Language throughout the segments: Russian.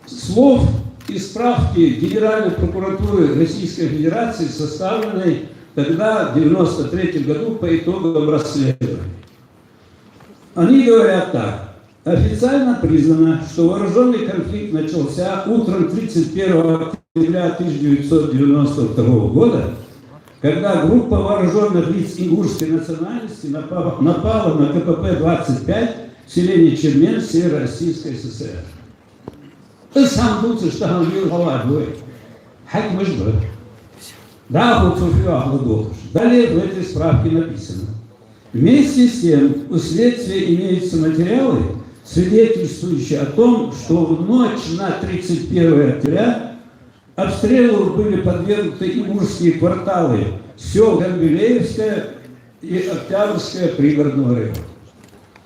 слов из справки Генеральной прокуратуры Российской Федерации, составленной тогда, в 1993 году, по итогам расследования. Они говорят так. Официально признано, что вооруженный конфликт начался утром 31 октября 1992 года, когда группа вооруженных лиц ингушской национальности напала на КПП-25 в селении Чермен, Северо-Российской ССР. Сам Дуци, что он говорил, говорит, хак мышбы. Да, далее в этой справке написано. Вместе с тем, у следствия имеются материалы, свидетельствующие о том, что в ночь на 31 октября обстрелу были подвергнуты ингушские кварталы сел Гамбелеевская и Октябрьская пригородного района.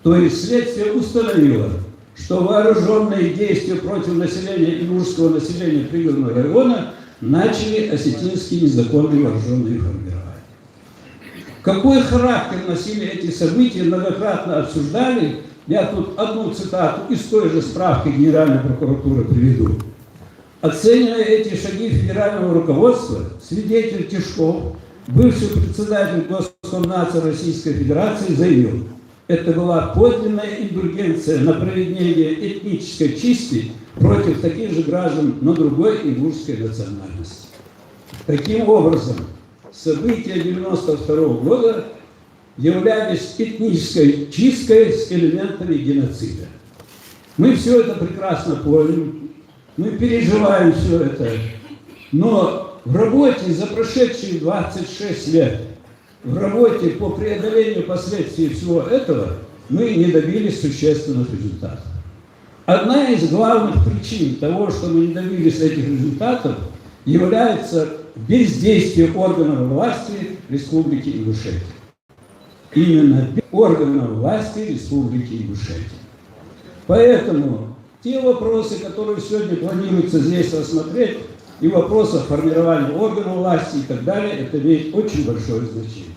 То есть следствие установило, что вооруженные действия против населения ингушского населения пригородного района начали осетинские незаконные вооруженные формирования. Какой характер носили эти события, многократно обсуждали. Я тут одну цитату из той же справки Генеральной прокуратуры приведу. Оценивая эти шаги федерального руководства, свидетель Тишков, бывший председатель Госкомнадзора Российской Федерации, заявил, это была подлинная индульгенция на проведение этнической чистки против таких же граждан, но другой ингушской национальности. Таким образом, события 1992 года являлись этнической чисткой с элементами геноцида. Мы все это прекрасно помним, мы переживаем все это, но в работе за прошедшие 26 лет, в работе по преодолению последствий всего этого, мы не добились существенных результатов. Одна из главных причин того, что мы не добились этих результатов, является бездействие органов власти Республики Ингушетия. Именно органов власти Республики Ингушетия. Поэтому те вопросы, которые сегодня планируется здесь рассмотреть, и вопросы формирования органов власти и так далее, это имеет очень большое значение.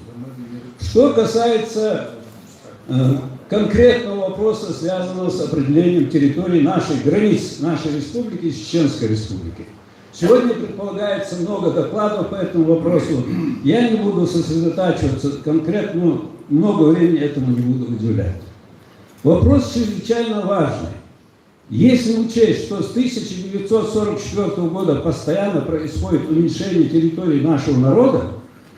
Что касается конкретного вопроса, связанного с определением территории нашей границ, нашей республики, Чеченской республики. Сегодня предполагается много докладов по этому вопросу. Я не буду сосредотачиваться конкретно, много времени этому не буду уделять. Вопрос чрезвычайно важный. Если учесть, что с 1944 года постоянно происходит уменьшение территории нашего народа,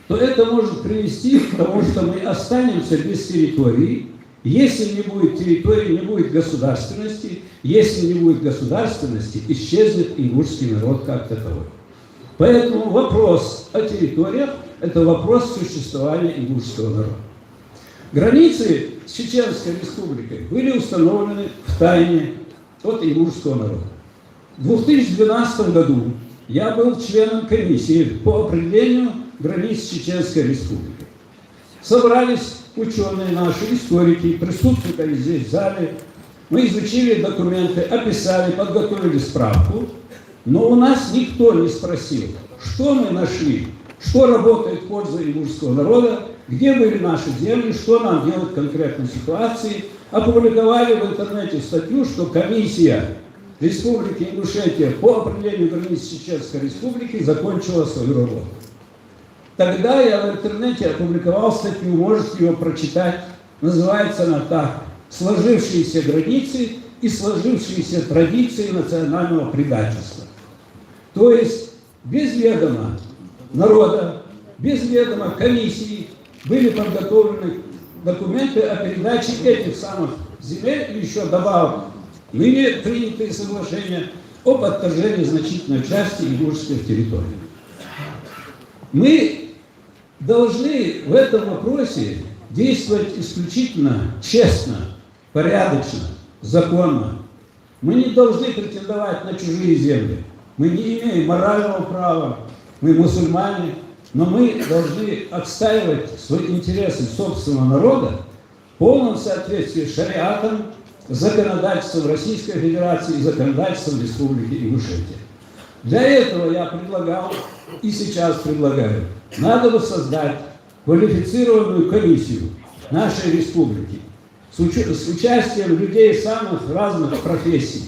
то это может привести к тому, что мы останемся без территории. Если не будет территории, не будет государственности. Если не будет государственности, исчезнет ингушский народ как таковой. Поэтому вопрос о территориях – это вопрос существования ингушского народа. Границы с Чеченской республикой были установлены в тайне от ингушского народа. В 2012 году я был членом комиссии по определению границ Чеченской республики. Собрались ученые наши, историки, присутствовали здесь в зале. Мы изучили документы, описали, подготовили справку, но у нас никто не спросил, что мы нашли, что работает в пользу ингушского народа, где были наши земли, что нам делать в конкретной ситуации. Опубликовали в интернете статью, что комиссия Республики Ингушетия по определению границ Чеченской республики закончила свою работу. Тогда я в интернете опубликовал статью, можете ее прочитать, называется она так: «Сложившиеся границы и сложившиеся традиции национального предательства». То есть без ведома народа, без ведома комиссии были подготовлены документы о передаче этих самых земель и еще добавок ныне принятые соглашения об отторжении значительной части ингушских территорий. Мы должны в этом вопросе действовать исключительно честно, порядочно, законно. Мы не должны претендовать на чужие земли. Мы не имеем морального права, мы мусульмане, но мы должны отстаивать свои интересы собственного народа в полном соответствии с шариатом, законодательством Российской Федерации и законодательством Республики Ингушетия. Для этого я предлагал и сейчас предлагаю, надо воссоздать квалифицированную комиссию нашей республики с участием людей самых разных профессий.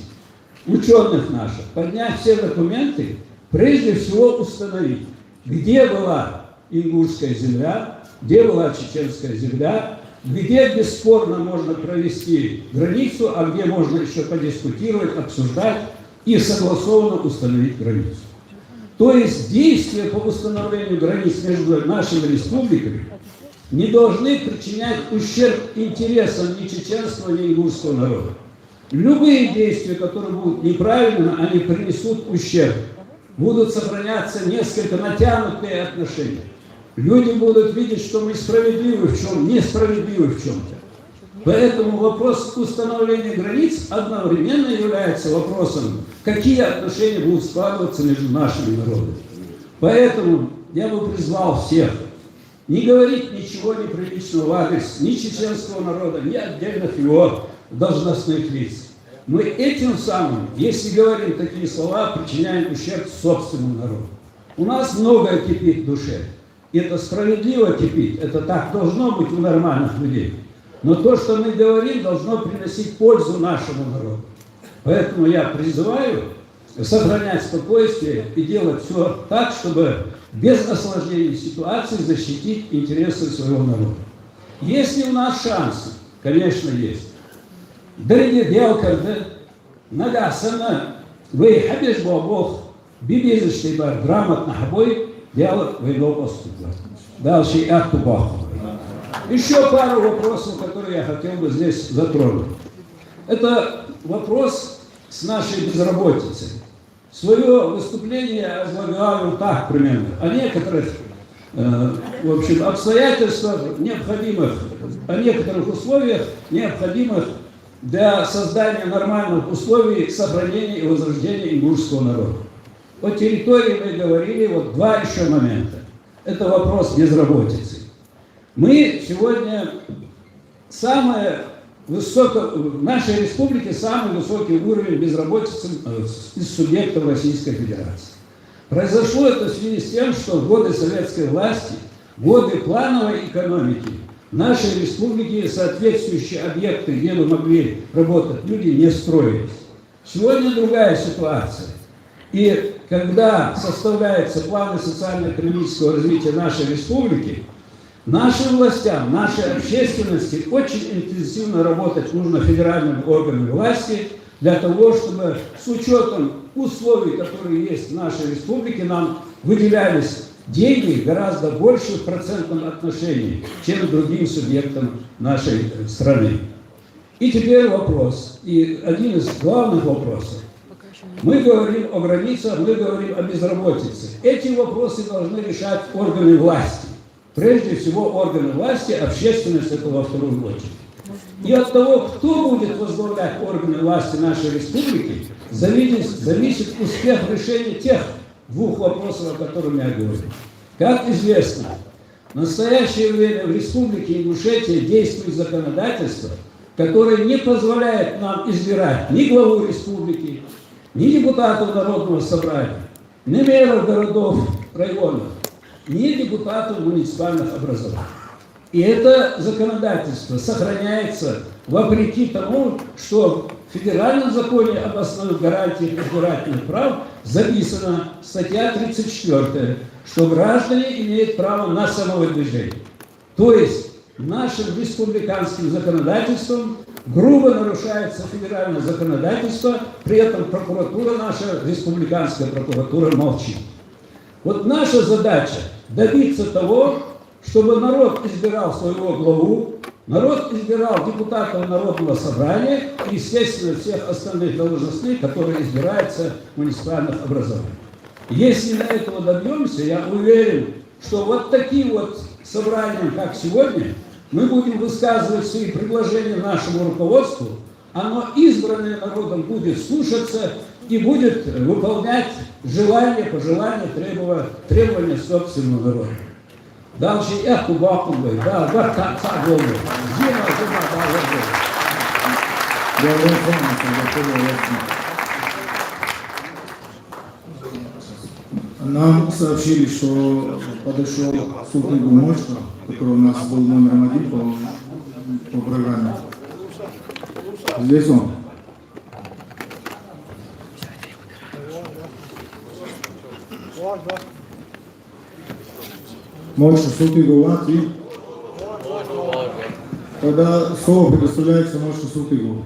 ученых наших, поднять все документы, прежде всего установить, где была ингушская земля, где была чеченская земля, где бесспорно можно провести границу, а где можно еще подискутировать, обсуждать и согласованно установить границу. То есть действия по установлению границ между нашими республиками не должны причинять ущерб интересам ни чеченского, ни ингушского народа. Любые действия, которые будут неправильными, они принесут ущерб. Будут сохраняться несколько натянутые отношения. Люди будут видеть, что мы справедливы в чем, несправедливы в чем-то. Поэтому вопрос установления границ одновременно является вопросом, какие отношения будут складываться между нашими народами. Поэтому я бы призвал всех не говорить ничего неприличного в адрес ни чеченского народа, ни отдельных его должностных лиц. Мы этим самым, если говорим такие слова, причиняем ущерб собственному народу. У нас многое кипит в душе. Это справедливо кипит, это так должно быть у нормальных людей. Но то, что мы говорим, должно приносить пользу нашему народу. Поэтому я призываю сохранять спокойствие и делать все так, чтобы без осложнений ситуации защитить интересы своего народа. Есть ли у нас шансы? Конечно, есть. Дорогие белкарды, нагасана, вы хабиш бог, бибизишь бар грамотно хабой, делать войдовосту. Дальше ахту баху. Еще пару вопросов, которые я хотел бы здесь затронуть. Это вопрос с нашей безработицей. Свое выступление я излагаю так примерно. О некоторых в общем, обстоятельствах необходимых, о некоторых условиях, необходимых для создания нормальных условий сохранения и возрождения ингушского народа. По территории мы говорили, вот два еще момента. Это вопрос безработицы. Мы сегодня в нашей республике самый высокий уровень безработицы из субъектов Российской Федерации. Произошло это в связи с тем, что в годы советской власти, годы плановой экономики, в нашей республике соответствующие объекты, где бы могли работать люди, не строились. Сегодня другая ситуация. И когда составляется планы социально-экономического развития нашей республики, нашим властям, нашей общественности очень интенсивно работать нужно федеральным органам власти для того, чтобы с учетом условий, которые есть в нашей республике, нам выделялись деньги гораздо больше в процентном отношении, чем другим субъектам нашей страны. И теперь вопрос, и один из главных вопросов. Мы говорим о границах, мы говорим о безработице. Эти вопросы должны решать органы власти. Прежде всего органы власти, общественность это во вторую очередь. И от того, кто будет возглавлять органы власти нашей республики, зависит успех решения тех двух вопросов, о которых я говорю. Как известно, в настоящее время в республике Ингушетия действует законодательство, которое не позволяет нам избирать ни главу республики, ни депутатов Народного собрания, ни мэров городов, районов, ни депутатов муниципальных образований. И это законодательство сохраняется вопреки тому, что в федеральном законе об основных гарантиях избирательных прав записана статья 34, что граждане имеют право на самовыдвижение. То есть нашим республиканским законодательством грубо нарушается федеральное законодательство, при этом прокуратура наша, республиканская прокуратура, молчит. Вот наша задача добиться того, чтобы народ избирал своего главу, народ избирал депутатов Народного собрания и, естественно, всех остальных должностных, которые избираются в муниципальных образованиях. Если мы этого добьемся, я уверен, что вот таким вот собранием, как сегодня, мы будем высказывать свои предложения нашему руководству, оно, избранное народом, будет слушаться и будет выполнять желания, пожелания, требования собственного народа. Дальше эту бакулы, да, вот так голубь. Зима, Нам сообщили, что подошел Султан Гумочка, который у нас был номером 1 по программе. Здесь он. Мойша Султыгу Латвии. Тогда слово предоставляется Мойша Султыгу.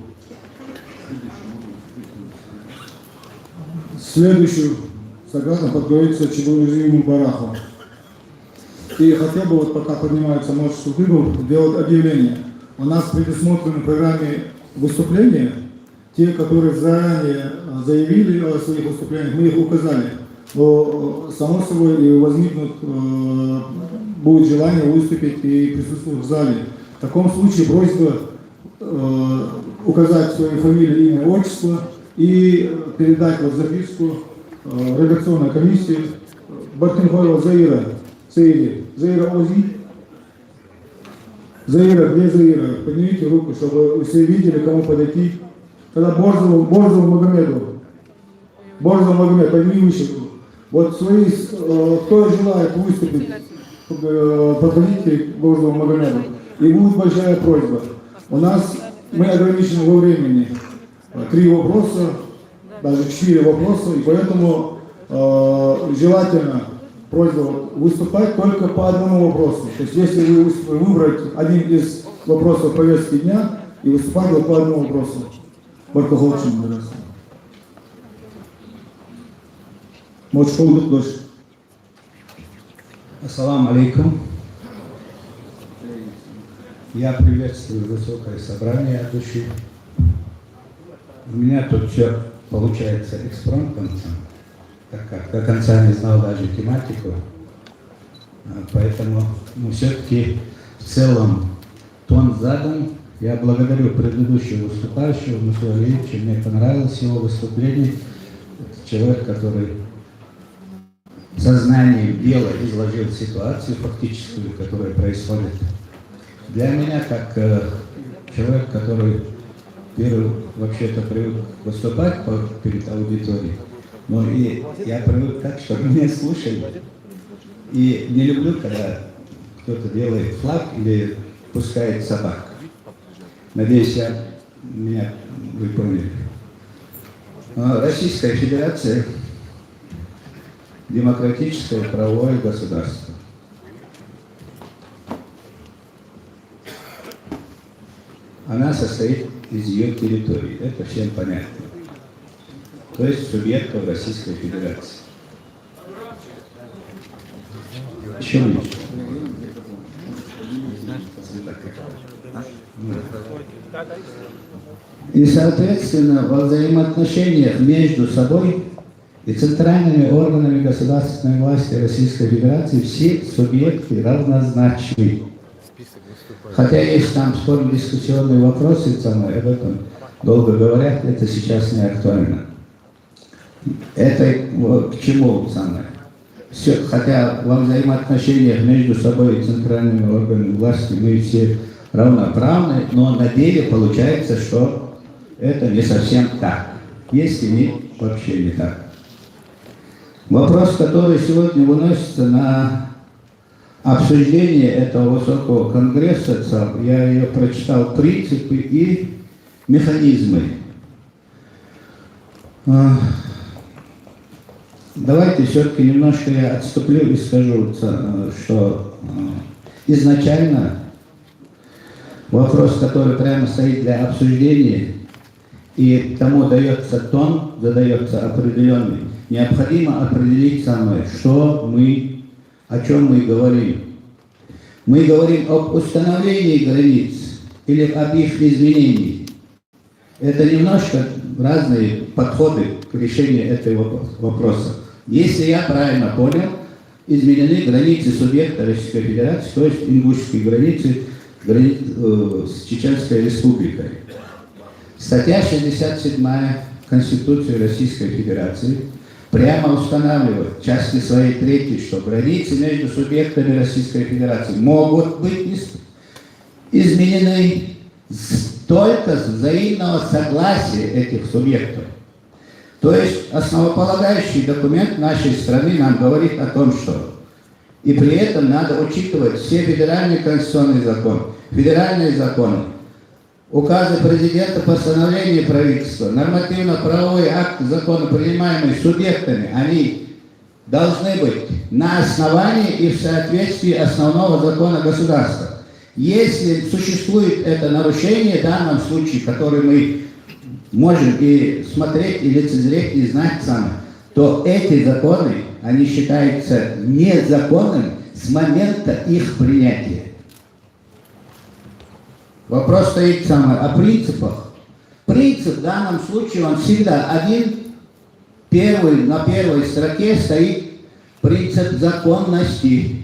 Следующую согласно подготовится Чебурзиму Бараху. И хотел бы, вот пока поднимается Мойша Султыгу, сделать объявление. У нас предусмотрены в программе выступления, те, которые заранее заявили о своих выступлениях, мы их указали. Но, само собой, и возникнут, будет желание выступить и присутствовать в зале. В таком случае просьба указать свою фамилию, имя, отчество и передать в записку редакционной комиссии Бартенхоева Заира. Заира Ози. Заира, где Заира? Поднимите руку, чтобы все видели, кому подойти. Тогда Борзову Магомеду. Борзов Магомед, подними выше. Вот свои, кто желает выступить, подходите к Борзову Магомеду. И будет большая просьба. У нас, мы ограничены во времени. 3 вопроса, даже 4 вопроса, и поэтому желательно просьба выступать только по одному вопросу. То есть если вы выбрать один из вопросов повестки дня и выступать по одному вопросу. Баркахолчин, пожалуйста. Мочхолдук дождь. Ассаламу алейкум. Я приветствую высокое собрание от души. У меня тут все получается экспромтом, так как до конца не знал даже тематику. Поэтому все-таки в целом тон задан. Я благодарю предыдущего выступающего, Мусуа Ильича. Мне понравилось его выступление. Это человек, который сознанием дела изложил ситуацию фактическую, которая происходит. Для меня, как человек, который первый вообще-то привык выступать перед аудиторией, но и я привык так, чтобы меня слушали. И не люблю, когда кто-то делает флаг или пускает собак. Надеюсь, вы поняли. Российская Федерация – демократическое правовое государство. Она состоит из ее территории, это всем понятно. То есть субъектов Российской Федерации. Еще меньше. И, соответственно, во взаимоотношениях между собой и центральными органами государственной власти Российской Федерации все субъекты равнозначны. Хотя есть там спорно-дискуссионные вопросы, об этом долго говорят, это сейчас не актуально. Это к чему самое? Все, хотя во взаимоотношениях между собой и центральными органами власти мы все равноправны, но на деле получается, что это не совсем так. Если не вообще не так. Вопрос, который сегодня выносится на обсуждение этого высокого конгресса, я ее прочитал, принципы и механизмы. Давайте все-таки немножко я отступлю и скажу, что изначально вопрос, который прямо стоит для обсуждения, и тому дается тон, задается определенный. Необходимо определить самое, о чем мы говорим. Мы говорим об установлении границ или об их изменении. Это немножко разные подходы к решению этого вопроса. Если я правильно понял, изменены границы субъекта Российской Федерации, то есть ингушские границы с Чеченской Республикой. Статья 67 Конституции Российской Федерации прямо устанавливает в части своей 3, что границы между субъектами Российской Федерации могут быть изменены только с взаимного согласия этих субъектов. То есть основополагающий документ нашей страны нам говорит о том, что и при этом надо учитывать все федеральные конституционные законы, федеральные законы, указы президента, постановления правительства, нормативно-правовые акты, законы, принимаемые субъектами, они должны быть на основании и в соответствии основного закона государства. Если существует это нарушение, в данном случае, которое мы можем и смотреть, и лицезреть, и знать сами, то эти законы, они считаются незаконными с момента их принятия. Вопрос стоит о принципах. Принцип в данном случае, он всегда один. На первой строке стоит принцип законности.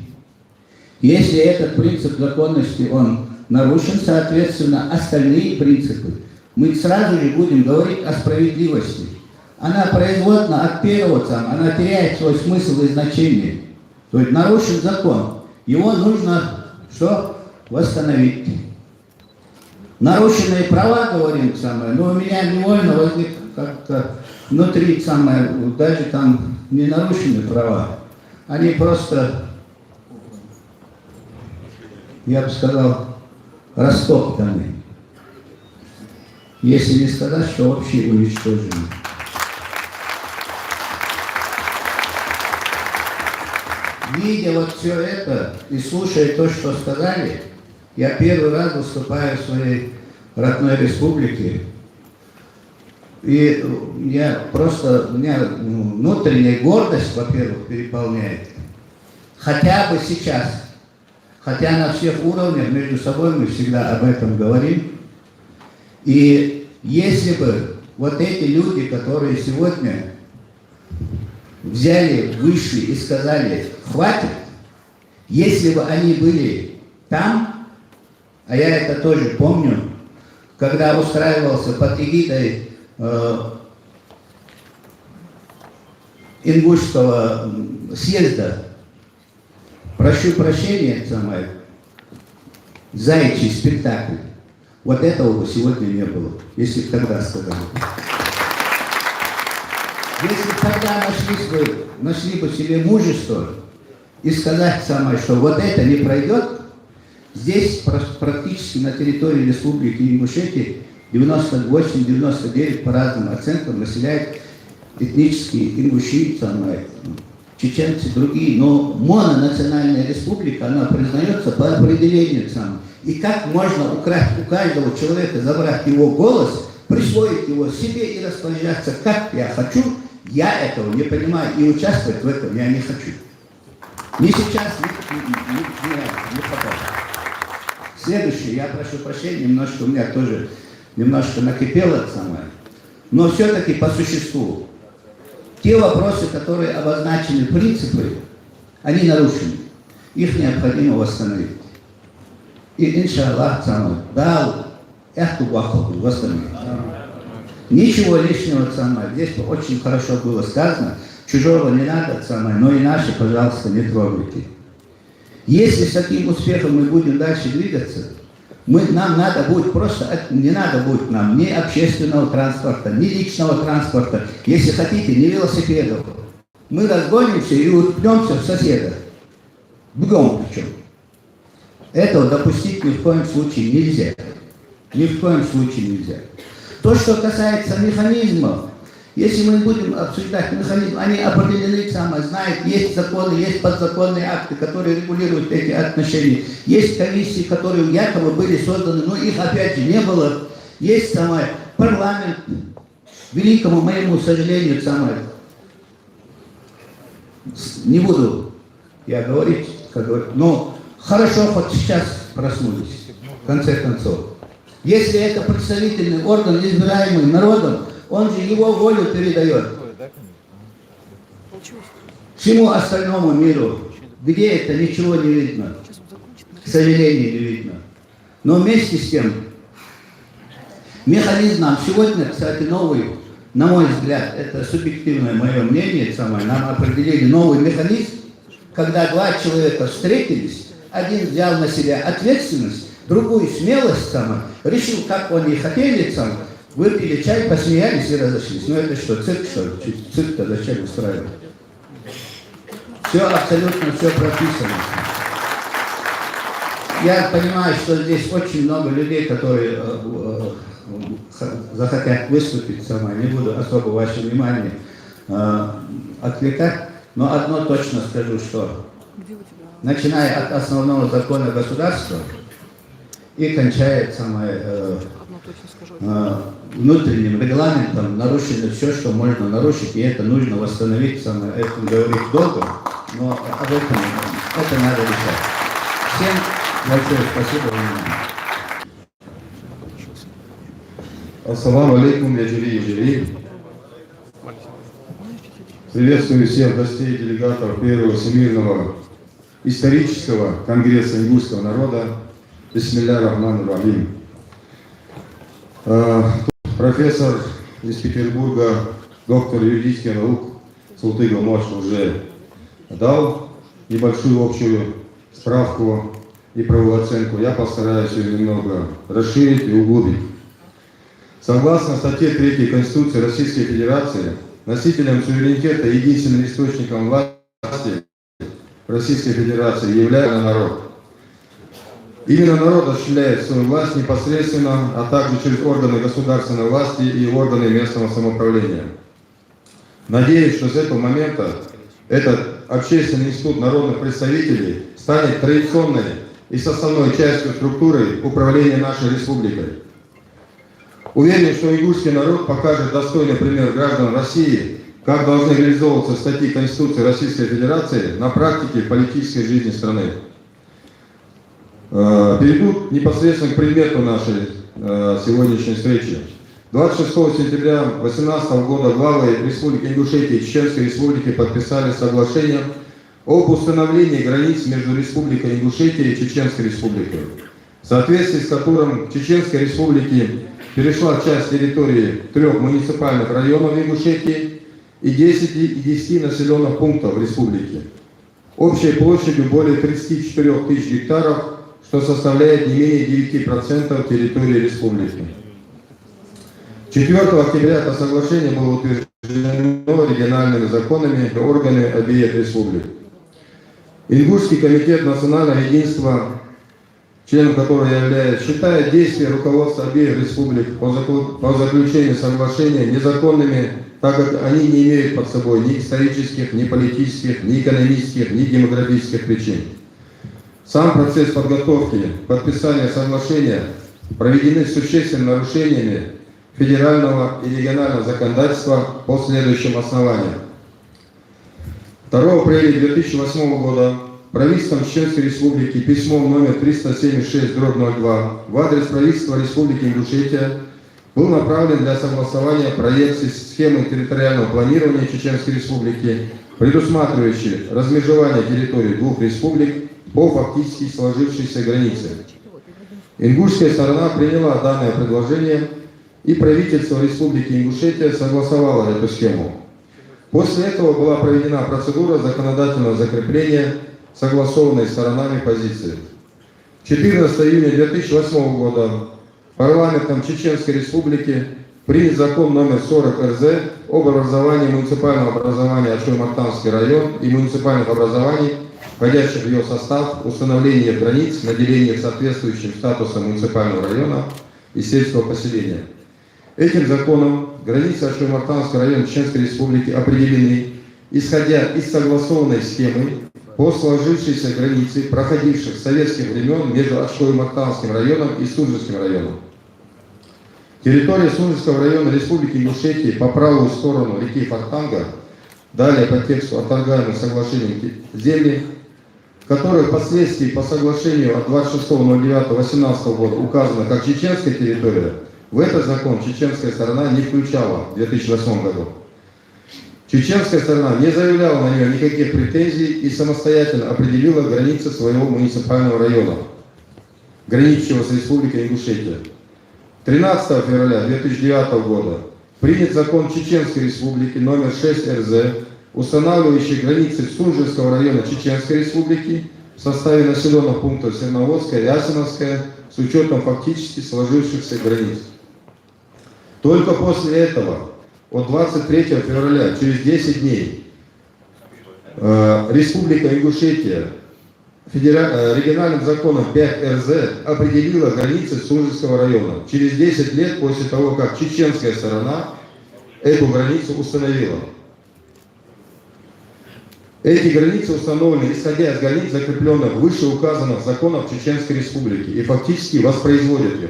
Если этот принцип законности, он нарушен, соответственно, остальные принципы, мы сразу же будем говорить о справедливости. Она производна от первого, она теряет свой смысл и значение. То есть нарушен закон. Его нужно что? Восстановить. Нарушенные права, говорим, но у меня невольно возник как-то внутри даже там не нарушены права. Они просто, я бы сказал, растоптаны. Если не сказать, что вообще уничтожены. Видя вот все это и слушая то, что сказали, я первый раз выступаю в своей родной республике. И меня внутренняя гордость, во-первых, переполняет. Хотя бы сейчас, хотя на всех уровнях между собой мы всегда об этом говорим. И если бы вот эти люди, которые сегодня взяли, вышли и сказали «хватит», если бы они были там, а я это тоже помню, когда устраивался под эгидой Ингушского съезда, прошу прощения, заячий спектакль, вот этого бы сегодня не было, если бы тогда сказали. Если бы тогда нашли бы себе мужество и сказать что вот это не пройдет, здесь практически на территории Республики Ингушетия 98-99 по разным оценкам населяют этнические ингуши, чеченцы, другие. Но мононациональная республика, она признается по определению. И как можно украсть у каждого человека, забрать его голос, присвоить его себе и распоряжаться, как я хочу, я этого не понимаю, и участвовать в этом я не хочу. Ни сейчас, ни потом. Следующее, я прошу прощения, немножко у меня тоже накипело это самое, но все-таки по существу. Те вопросы, которые обозначены принципы, они нарушены. Их необходимо восстановить. И иншаллах дал эту вахту восстановить. Ничего лишнего здесь очень хорошо было сказано. Чужого не надо но и наши, пожалуйста, не трогайте. Если с таким успехом мы будем дальше двигаться, нам надо будет не надо будет нам ни общественного транспорта, ни личного транспорта, если хотите, ни велосипедов. Мы разгонимся и уткнемся в соседа. Бегом причем. Этого допустить ни в коем случае нельзя. Ни в коем случае нельзя. То, что касается механизмов, если мы будем обсуждать механизм, они определены знают, есть законы, есть подзаконные акты, которые регулируют эти отношения. Есть комиссии, которые якобы были созданы, но их опять же не было. Есть парламент, великому моему сожалению, не буду я говорить, но хорошо хоть сейчас проснулись, в конце концов. Если это представительный орган, избираемый народом, он же его волю передает всему остальному миру, где это ничего не видно, к сожалению, не видно. Но вместе с тем, механизм нам сегодня, кстати, новый, на мой взгляд, это субъективное мое мнение, нам определили новый механизм, когда два человека встретились, один взял на себя ответственность, другую смелость, решил, как они хотели, выпили чай, посмеялись и разошлись. Ну это что, цирк, что ли? Цирк-то зачем устраивать? Все абсолютно, все прописано. Я понимаю, что здесь очень много людей, которые захотят выступить, не буду особо ваше внимание отвлекать. Но одно точно скажу, что начиная от основного закона государства и кончая внутренним регламентом нарушено все, что можно нарушить, и это нужно восстановить, это говорить долго, но об этом это надо решать. Всем большое спасибо за внимание. Ассаламу алейкум, я Джули. Приветствую всех гостей, делегатов первого Всемирного исторического конгресса ингушского народа. Бисмилля рахман рахим. Профессор из Петербурга, доктор юридических наук Султыгов Мош уже дал небольшую общую справку и правовую оценку. Я постараюсь ее немного расширить и углубить. Согласно статье 3 Конституции Российской Федерации, носителем суверенитета и единственным источником власти Российской Федерации является народ. Именно народ осуществляет свою власть непосредственно, а также через органы государственной власти и органы местного самоуправления. Надеюсь, что с этого момента этот общественный институт народных представителей станет традиционной и составной частью структуры управления нашей республикой. Уверен, что ингушский народ покажет достойный пример граждан России, как должны реализовываться статьи Конституции Российской Федерации на практике политической жизни страны. Перейду непосредственно к предмету нашей сегодняшней встречи. 26 сентября 2018 года главы Республики Ингушетия и Чеченской Республики подписали соглашение об установлении границ между Республикой Ингушетия и Чеченской Республикой, в соответствии с которым к Чеченской Республике перешла часть территории 3 муниципальных районов Ингушетии и 10 населенных пунктов в республике, общей площадью более 34 тысяч гектаров, что составляет не менее 9% территории республики. 4 октября это соглашение было утверждено региональными законами и органами обеих республик. Ингушский комитет национального единства, членом которого я являюсь, считает действия руководства обеих республик по заключению соглашения незаконными, так как они не имеют под собой ни исторических, ни политических, ни экономических, ни демографических причин. Сам процесс подготовки, подписания соглашения проведены с существенными нарушениями федерального и регионального законодательства по следующим основаниям. 2 апреля 2008 года правительством Чеченской Республики письмом номер 376/02 в адрес правительства Республики Ингушетия был направлен для согласования проект схемы территориального планирования Чеченской Республики, предусматривающей размежевание территорий двух республик по фактически сложившейся границе. Ингушская сторона приняла данное предложение, и правительство Республики Ингушетия согласовало эту схему. После этого была проведена процедура законодательного закрепления согласованной сторонами позиции. 14 июня 2008 года парламентом Чеченской Республики принят закон номер 40 РЗ об образовании муниципального образования Ачой-Мартанский район и муниципальных образований, входящих в ее состав, установление границ, наделение соответствующим статусом муниципального района и сельского поселения. Этим законом границы Ачой-Мартанского района Чеченской Республики определены, исходя из согласованной схемы по сложившейся границе, проходивших с советских времен между Ачой-Мартанским районом и Сунжским районом. Территория Сунжского района Республики Ингушетия по правую сторону реки Фортанга, далее по тексту отторгаемых соглашений земли, которые впоследствии по соглашению от 26.09.18 года указано как чеченская территория, в этот закон чеченская сторона не включала в 2008 году. Чеченская сторона не заявляла на нее никаких претензий и самостоятельно определила границы своего муниципального района, граничащего с Республикой Ингушетия. 13 февраля 2009 года принят закон Чеченской Республики номер 6 РЗ, устанавливающий границы Сунжского района Чеченской Республики в составе населенных пунктов Серноводская и Асиновская с учетом фактически сложившихся границ. Только после этого, от 23 февраля, через 10 дней, Республика Ингушетия региональным законом 5 РЗ определила границы Сунжского района. Через 10 лет после того, как чеченская сторона эту границу установила. Эти границы установлены, исходя из границ, закрепленных в вышеуказанных законах Чеченской Республики, и фактически воспроизводят их.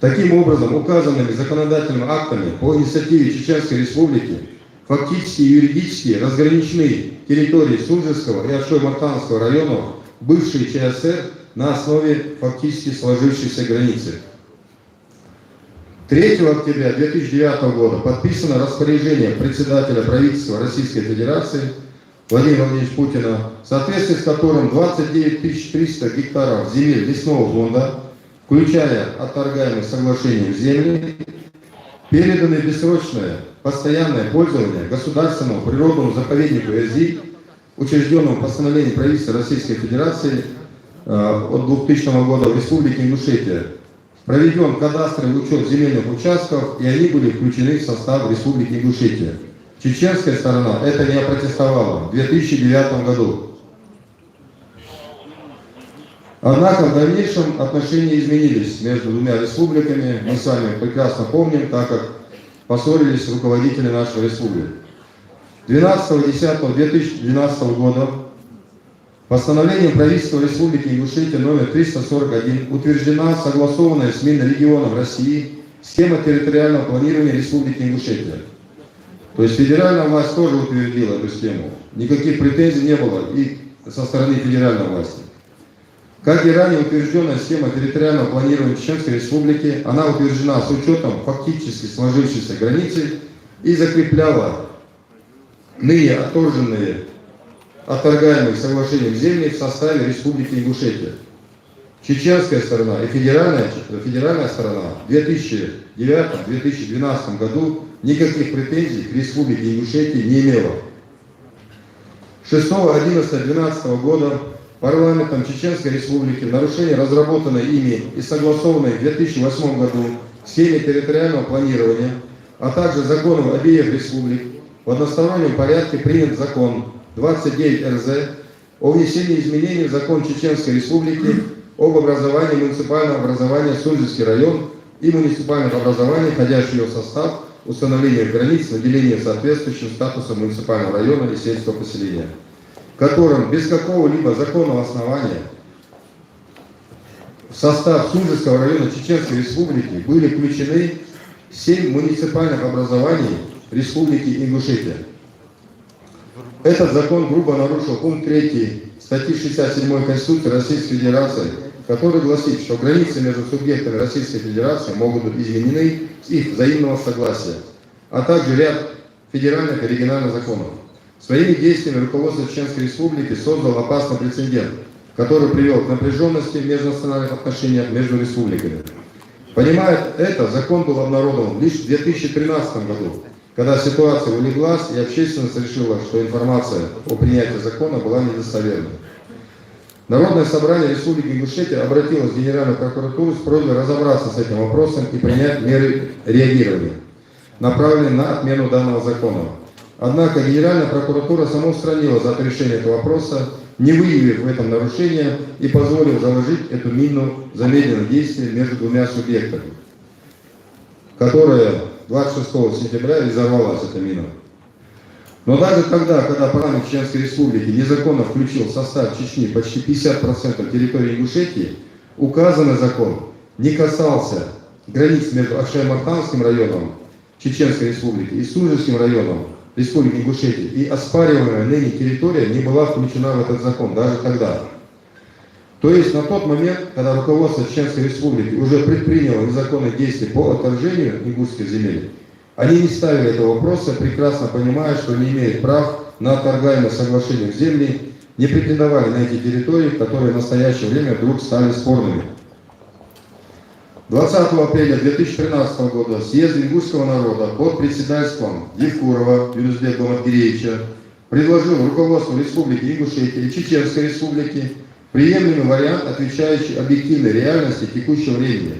Таким образом, указанными законодательными актами по инициативе Чеченской Республики фактически и юридически разграничены территории Судженского и Акшой-Мартановского районов бывшей ЧСР на основе фактически сложившейся границы. 3 октября 2009 года подписано распоряжение председателя правительства Российской Федерации Владимира Владимировича Путина, в соответствии с которым 29 300 гектаров земель лесного фонда, включая отторгаемые соглашением земли, переданы в бессрочное постоянное пользование государственному природному заповеднику ЭРЗИ, учрежденному постановлением правительства Российской Федерации от 2000 года в Республике Ингушетия. Проведен кадастровый учет земельных участков, и они были включены в состав Республики Ингушетия. Чеченская сторона это не опротестовала в 2009 году. Однако в дальнейшем отношения изменились между двумя республиками. Мы с вами прекрасно помним, так как поссорились руководители нашей республики. 12.10.2012 года постановлением правительства Республики Ингушетия номер 341 утверждена согласованная с Минрегионом России схема территориального планирования Республики Ингушетия. То есть федеральная власть тоже утвердила эту схему. Никаких претензий не было и со стороны федеральной власти. Как и ранее утвержденная схема территориального планирования Чеченской Республики, она утверждена с учетом фактически сложившейся границы и закрепляла ныне отторженные, отторгаемые соглашением земли в составе Республики Ингушетия. Чеченская сторона и федеральная сторона в 2009-2012 году никаких претензий к Республике Ингушетия не имела. 6.11.2012 года парламентом Чеченской Республики в нарушение разработанной ими и согласованной в 2008 году схеме территориального планирования, а также законов обеих республик в одностороннем порядке принят закон 29 РЗ о внесении изменений в закон Чеченской Республики об образовании муниципального образования Судженский район и муниципальных образований, входящих в состав, установления границ, наделения соответствующим статусом муниципального района и сельского поселения, в котором без какого-либо законного основания в состав Судженского района Чеченской Республики были включены 7 муниципальных образований Республики Ингушетия. Этот закон грубо нарушил пункт 3 статьи 67 Конституции Российской Федерации, который гласит, что границы между субъектами Российской Федерации могут быть изменены с их взаимного согласия, а также ряд федеральных и региональных законов. Своими действиями руководство Чеченской Республики создало опасный прецедент, который привел к напряженности в межнациональных отношениях между республиками. Понимая это, закон был обнародован лишь в 2013 году, когда ситуация улеглась и общественность решила, что информация о принятии закона была недостоверной. Народное собрание Республики Ингушетия обратилось в Генеральную прокуратуру с просьбой разобраться с этим вопросом и принять меры реагирования, направленные на отмену данного закона. Однако Генеральная прокуратура самоустранила за решение этого вопроса, не выявив в этом нарушения и позволив заложить эту мину замедленного действия между двумя субъектами, которая 26 сентября и взорвалась, эта мина. Но даже тогда, когда парламент Чеченской Республики незаконно включил в состав Чечни почти 50% территории Ингушетии, указанный закон не касался границ между Акшай-Мартановским районом Чеченской Республики и Судженским районом Республики Ингушетия, и оспариваемая ныне территория не была включена в этот закон даже тогда. То есть на тот момент, когда руководство Чеченской Республики уже предприняло незаконные действия по отторжению ингушских земель, они не ставили этого вопроса, прекрасно понимая, что не имеют прав на отторгаемые соглашения земли, не претендовали на эти территории, которые в настоящее время вдруг стали спорными. 20 апреля 2013 года съезд ингушского народа под председательством Евкурова Юнусбека Бамадгиреевича предложил руководству Республики Ингушетия и Чеченской Республики приемлемый вариант, отвечающий объективной реальности текущего времени.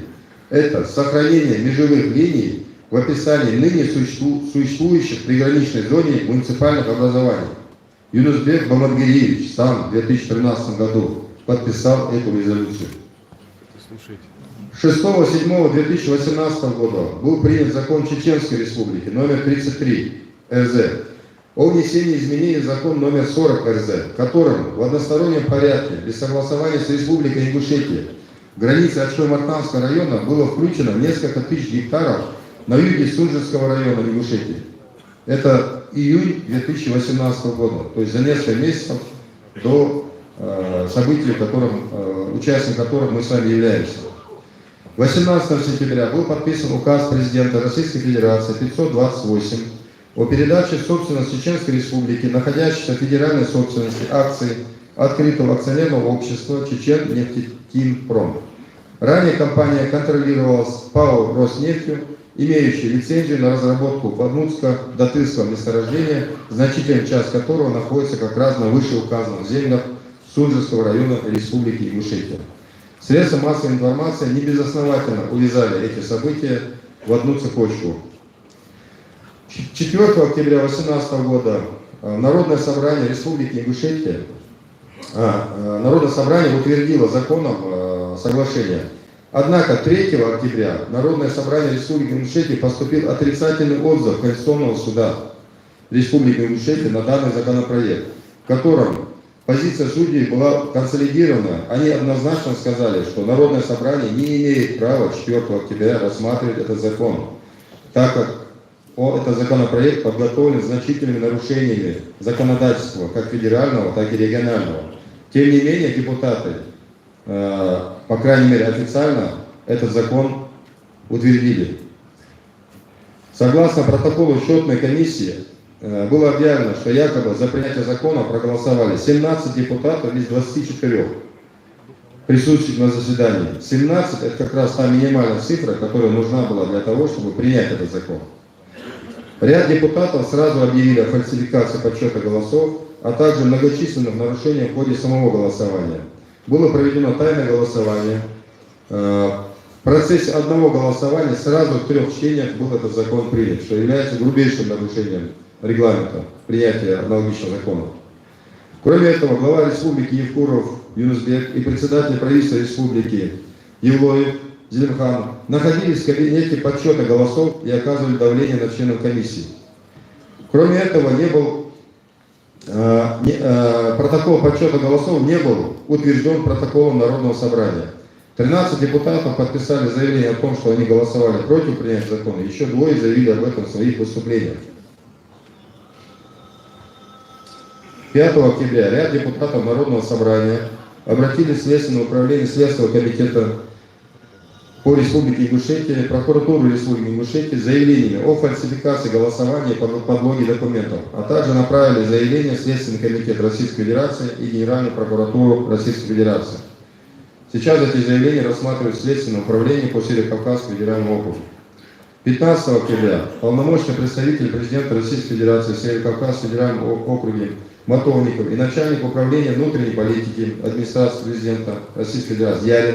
Это сохранение межевых линий в описании ныне существующих в приграничной зоне муниципальных образований. Юнусбек Бамадгиреевич сам в 2013 году подписал эту резолюцию. 6.07.2018 года был принят закон Чеченской Республики номер 33 РЗ, о внесении изменений в закон номер 40 РЗ, которым в одностороннем порядке, без согласования с Республикой Ингушетия, в границы Ачкой-Мартанского района было включено несколько тысяч гектаров на юге Сунжинского района Ингушетии. Это июнь 2018 года, то есть за несколько месяцев до событий, участником которых мы с вами являемся. 18 сентября был подписан указ президента Российской Федерации 528 о передаче в собственность Чеченской Республики, находящейся в федеральной собственности, акций открытого акционерного общества Чечен-Нефтекимпром. Ранее компания контролировалась ПАО «Роснефтью», имеющей лицензию на разработку Бадмутско-Датырского месторождения, значительная часть которого находится как раз на вышеуказанных землях Сунжинского района Республики Ингушетия. Средства массовой информации небезосновательно увязали эти события в одну цепочку. 4 октября 2018 года Народное собрание Республики Ингушетия Народное собрание утвердило законом соглашение. Однако 3 октября Народное собрание Республики Ингушетия поступил отрицательный отзыв Конституционного суда Республики Ингушетия на данный законопроект, в котором позиция судей была консолидирована. Они однозначно сказали, что Народное собрание не имеет права 4 октября рассматривать этот закон, так как этот законопроект подготовлен с значительными нарушениями законодательства, как федерального, так и регионального. Тем не менее, депутаты, по крайней мере официально, этот закон утвердили. Согласно протоколу счетной комиссии, было объявлено, что якобы за принятие закона проголосовали 17 депутатов из 24 присутствующих на заседании. 17 – это как раз та минимальная цифра, которая нужна была для того, чтобы принять этот закон. Ряд депутатов сразу объявили о фальсификации подсчета голосов, а также многочисленных нарушениях в ходе самого голосования. Было проведено тайное голосование. В процессе одного голосования сразу в 3 чтениях был этот закон принят, что является грубейшим нарушением регламента принятия аналогичного закона. Кроме этого, глава республики Евкуров Юнусбек и председатель правительства республики Евлоев Зелимхан находились в кабинете подсчета голосов и оказывали давление на членов комиссии. Кроме этого, протокол подсчета голосов не был утвержден протоколом Народного собрания. 13 депутатов подписали заявление о том, что они голосовали против принятия закона. Еще 2 заявили об этом в своих выступлениях. 5 октября ряд депутатов Народного собрания обратились в Следственное управление Следственного комитета по Республике Ингушетия, прокуратуру Республики Ингушетия с заявлениями о фальсификации голосования и подлоге документов, а также направили заявление в Следственный комитет Российской Федерации и Генеральную прокуратуру Российской Федерации. Сейчас эти заявления рассматривают в Следственном управлении по Северо-Кавказскому федеральному округу. 15 октября полномочный представитель президента Российской Федерации в Северо-Кавказском федеральном округе Матовников и начальник управления внутренней политики администрации президента Российской Федерации Ярин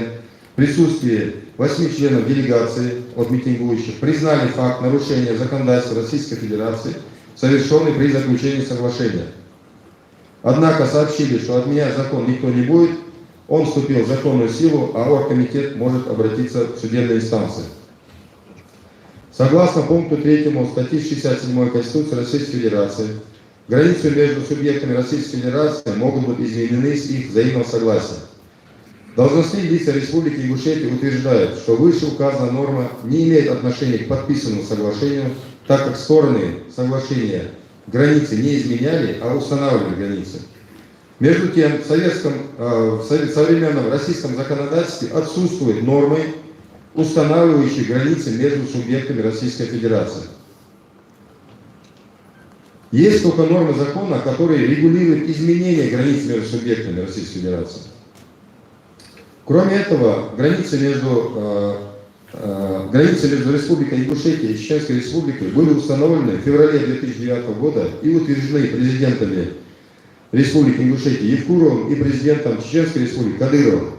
в присутствии 8 членов делегации от митингующих признали факт нарушения законодательства Российской Федерации, совершенный при заключении соглашения. Однако сообщили, что отменять закон никто не будет, он вступил в законную силу, а оргкомитет может обратиться в судебные инстанции. Согласно пункту 3 статьи 67 Конституции Российской Федерации, границы между субъектами Российской Федерации могут быть изменены с их взаимного согласия. Должностные лица Республики Ингушетия утверждают, что вышеуказанная норма не имеет отношения к подписанному соглашению, так как стороны соглашения границы не изменяли, а устанавливали границы. Между тем, в современном российском законодательстве отсутствуют нормы, устанавливающие границы между субъектами Российской Федерации. Есть только нормы закона, которые регулируют изменение границ между субъектами Российской Федерации. Кроме этого, границы между Республикой Ингушетия и Чеченской Республикой были установлены в феврале 2009 года и утверждены президентами Республики Ингушетия Евкуровым и президентом Чеченской Республики Кадыровым.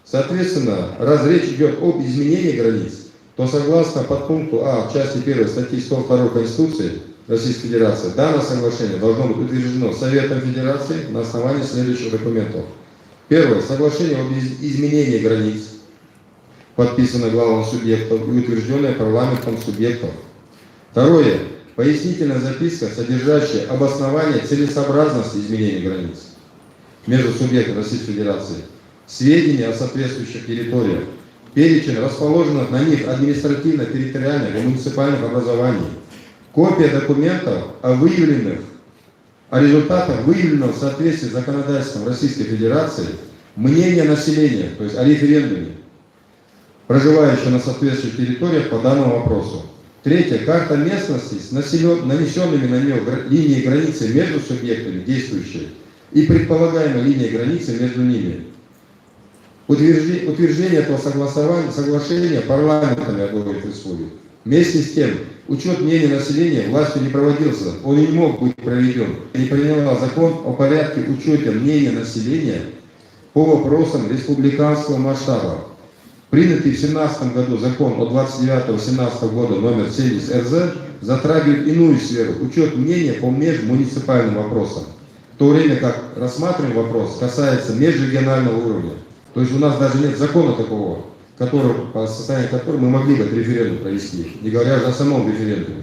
Соответственно, раз речь идет об изменении границ, то согласно подпункту А части 1 статьи 102 Конституции Российской Федерации, данное соглашение должно быть утверждено Советом Федерации на основании следующих документов. Первое. Соглашение об изменении границ, подписанное главам субъектов и утвержденное парламентом субъектов. Второе. пояснительная записка, содержащая обоснование целесообразности изменения границ между субъектами Российской Федерации, сведения о соответствующих территориях, перечень расположенных на них административно-территориальных и муниципальных образований, копия документов о результатах выявленного в соответствии с законодательством Российской Федерации мнения населения, то есть о референдуме, проживающего на соответствующих территориях по данному вопросу. Третье. Карта местности с нанесенными на нее линией границы между субъектами действующей и предполагаемой линией границы между ними. Утверждение этого соглашения парламентами обоих республик. Вместе с тем, учет мнений населения властью не проводился, он не мог быть проведен. Не приняла закон о порядке учета мнения населения по вопросам республиканского масштаба. Принятый в 2017 году закон от 29.17 года номер 70 РЗ затрагивает иную сферу, учет мнения по межмуниципальным вопросам, в то время как рассматриваемый вопрос касается межрегионального уровня. То есть у нас даже нет закона такого, по состоянию которого мы могли бы референдум провести, не говоря уже о самом референдуме.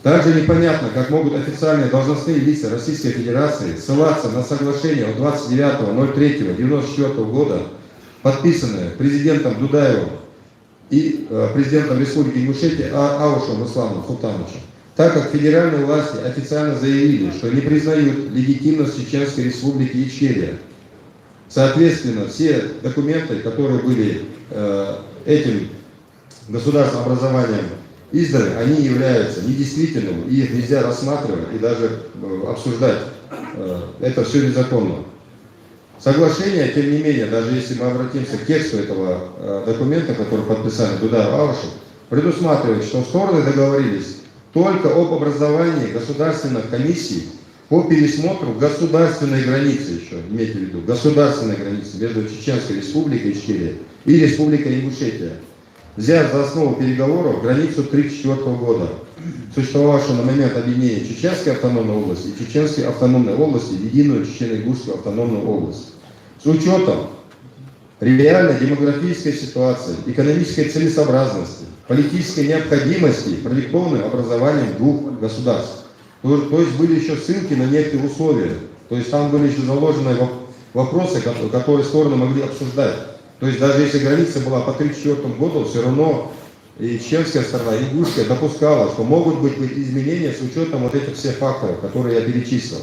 Также непонятно, как могут официальные должностные лица Российской Федерации ссылаться на соглашение от 29.03.1994 года, подписанное президентом Дудаевым и президентом Республики Ингушетия Аушевым Исламом Султановичем, так как федеральные власти официально заявили, что не признают легитимность Чеченской Республики Ичкерия. Соответственно, все документы, которые были этим государственным образованием изданы, они являются недействительными, и их нельзя рассматривать и даже обсуждать. Это все незаконно. Соглашение, тем не менее, даже если мы обратимся к тексту этого документа, который подписали Дудаев Аушев, предусматривает, что стороны договорились только об образовании государственных комиссий по пересмотру государственной границы еще, имейте в виду, государственной границы между Чеченской Республикой Ичкерия и Республикой Ингушетия, взяв за основу переговоров границу 1934 года, существовавшую на момент объединения Чеченской автономной области и Чеченской автономной области в единую Чечено-Ингушскую автономную область. С учетом реальной демографической ситуации, экономической целесообразности, политической необходимости, продиктованной образованием двух государств. То есть были еще ссылки на некоторые условия, то есть там были еще заложены вопросы, которые стороны могли обсуждать. То есть даже если граница была по 1934 году, все равно и чеченская сторона, и ингушская допускала, что могут быть изменения с учетом вот этих всех факторов, которые я перечислил.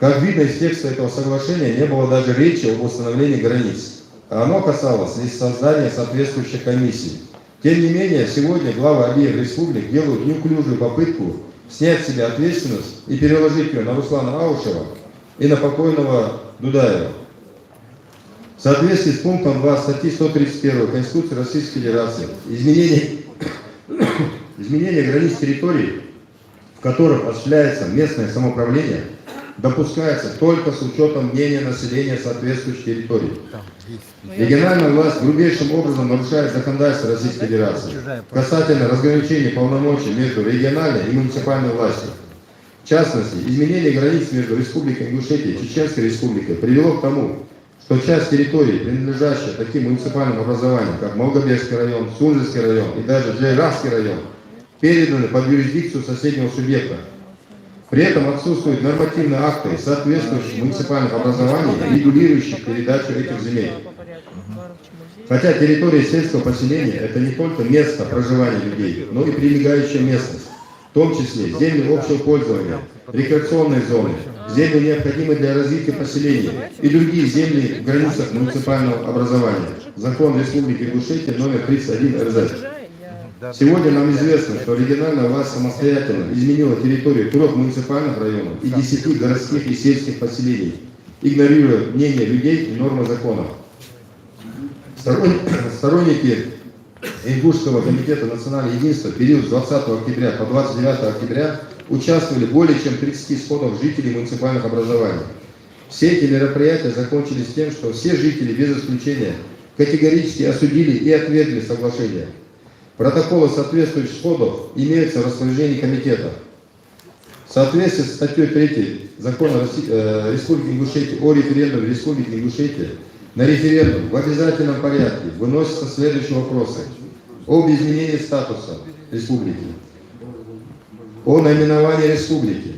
Как видно из текста этого соглашения, не было даже речи об установлении границ. Оно касалось лишь создания соответствующих комиссий. Тем не менее, сегодня главы обеих республик делают неуклюжую попытку снять с себя ответственность и переложить ее на Руслана Аушева и на покойного Дудаева. В соответствии с пунктом 2 статьи 131 Конституции Российской Федерации, изменение границ территорий, в которых осуществляется местное самоуправление, допускается только с учетом мнения населения соответствующей территории. Региональная власть грубейшим образом нарушает законодательство Российской Федерации касательно разграничения полномочий между региональной и муниципальной властью. В частности, изменение границ между Республикой Ингушетия и Чеченской Республикой привело к тому, что часть территории, принадлежащая таким муниципальным образованиям, как Малгобекский район, Сунжский район и даже Джайрасский район, переданы под юрисдикцию соседнего субъекта. При этом отсутствуют нормативные акты, соответствующих муниципальных образований, регулирующих передачу этих земель. Хотя территория сельского поселения – это не только место проживания людей, но и прилегающая местность, в том числе земли общего пользования, рекреационные зоны, земли, необходимые для развития поселения, и другие земли в границах муниципального образования. Закон Республики Ингушетия номер 31 РЗ. Сегодня нам известно, что региональная власть самостоятельно изменила территорию 3 муниципальных районов и 10 городских и сельских поселений, игнорируя мнение людей и нормы закона. Сторонники Ингушского комитета национального единства в период с 20 октября по 29 октября участвовали более чем 30 сходов жителей муниципальных образований. Все эти мероприятия закончились тем, что все жители без исключения категорически осудили и отвергли соглашение. Протоколы соответствующих сходов имеются в распоряжении комитета. В соответствии с статьей 3 Закона Республики Ингушетия о референдуме Республики Ингушетия на референдум в обязательном порядке выносятся следующие вопросы. об изменении статуса республики, о наименовании республики,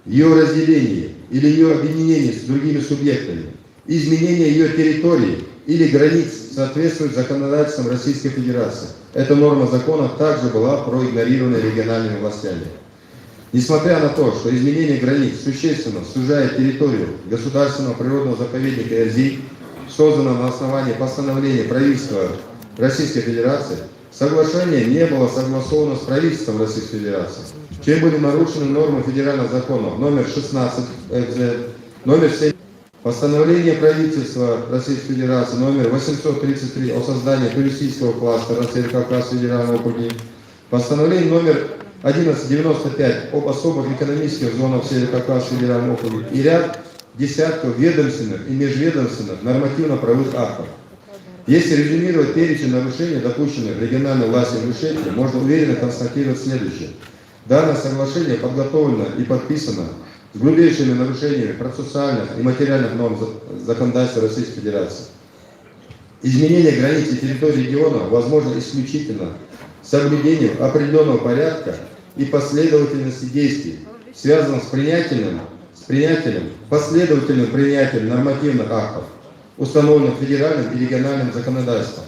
ее разделении или ее объединении с другими субъектами, изменение ее территории или границ соответствует законодательствам Российской Федерации. Эта норма закона также была проигнорирована региональными властями. Несмотря на то, что изменение границ существенно сужает территорию государственного природного заповедника Эрзий, созданного на основании постановления правительства Российской Федерации, соглашение не было согласовано с правительством Российской Федерации, чем были нарушены нормы федеральных законов номер 16 ФЗ, номер 7, постановление правительства Российской Федерации номер 833 о создании туристического кластера Северо-Кавказ федерального округа, постановление номер 1195 об особых экономических зонах Северо-Кавказ федерального округа и ряд десятков ведомственных и межведомственных нормативно-правовых актов. Если резюмировать перечень нарушений, допущенных региональной властью Ингушетии, можно уверенно констатировать следующее. Данное соглашение подготовлено и подписано с грубейшими нарушениями процессуальных и материальных норм законодательства Российской Федерации. Изменение границ и территории региона возможно исключительно с соблюдением определенного порядка и последовательности действий, связанных с последовательным принятием нормативных актов, установленных федеральным и региональным законодательством.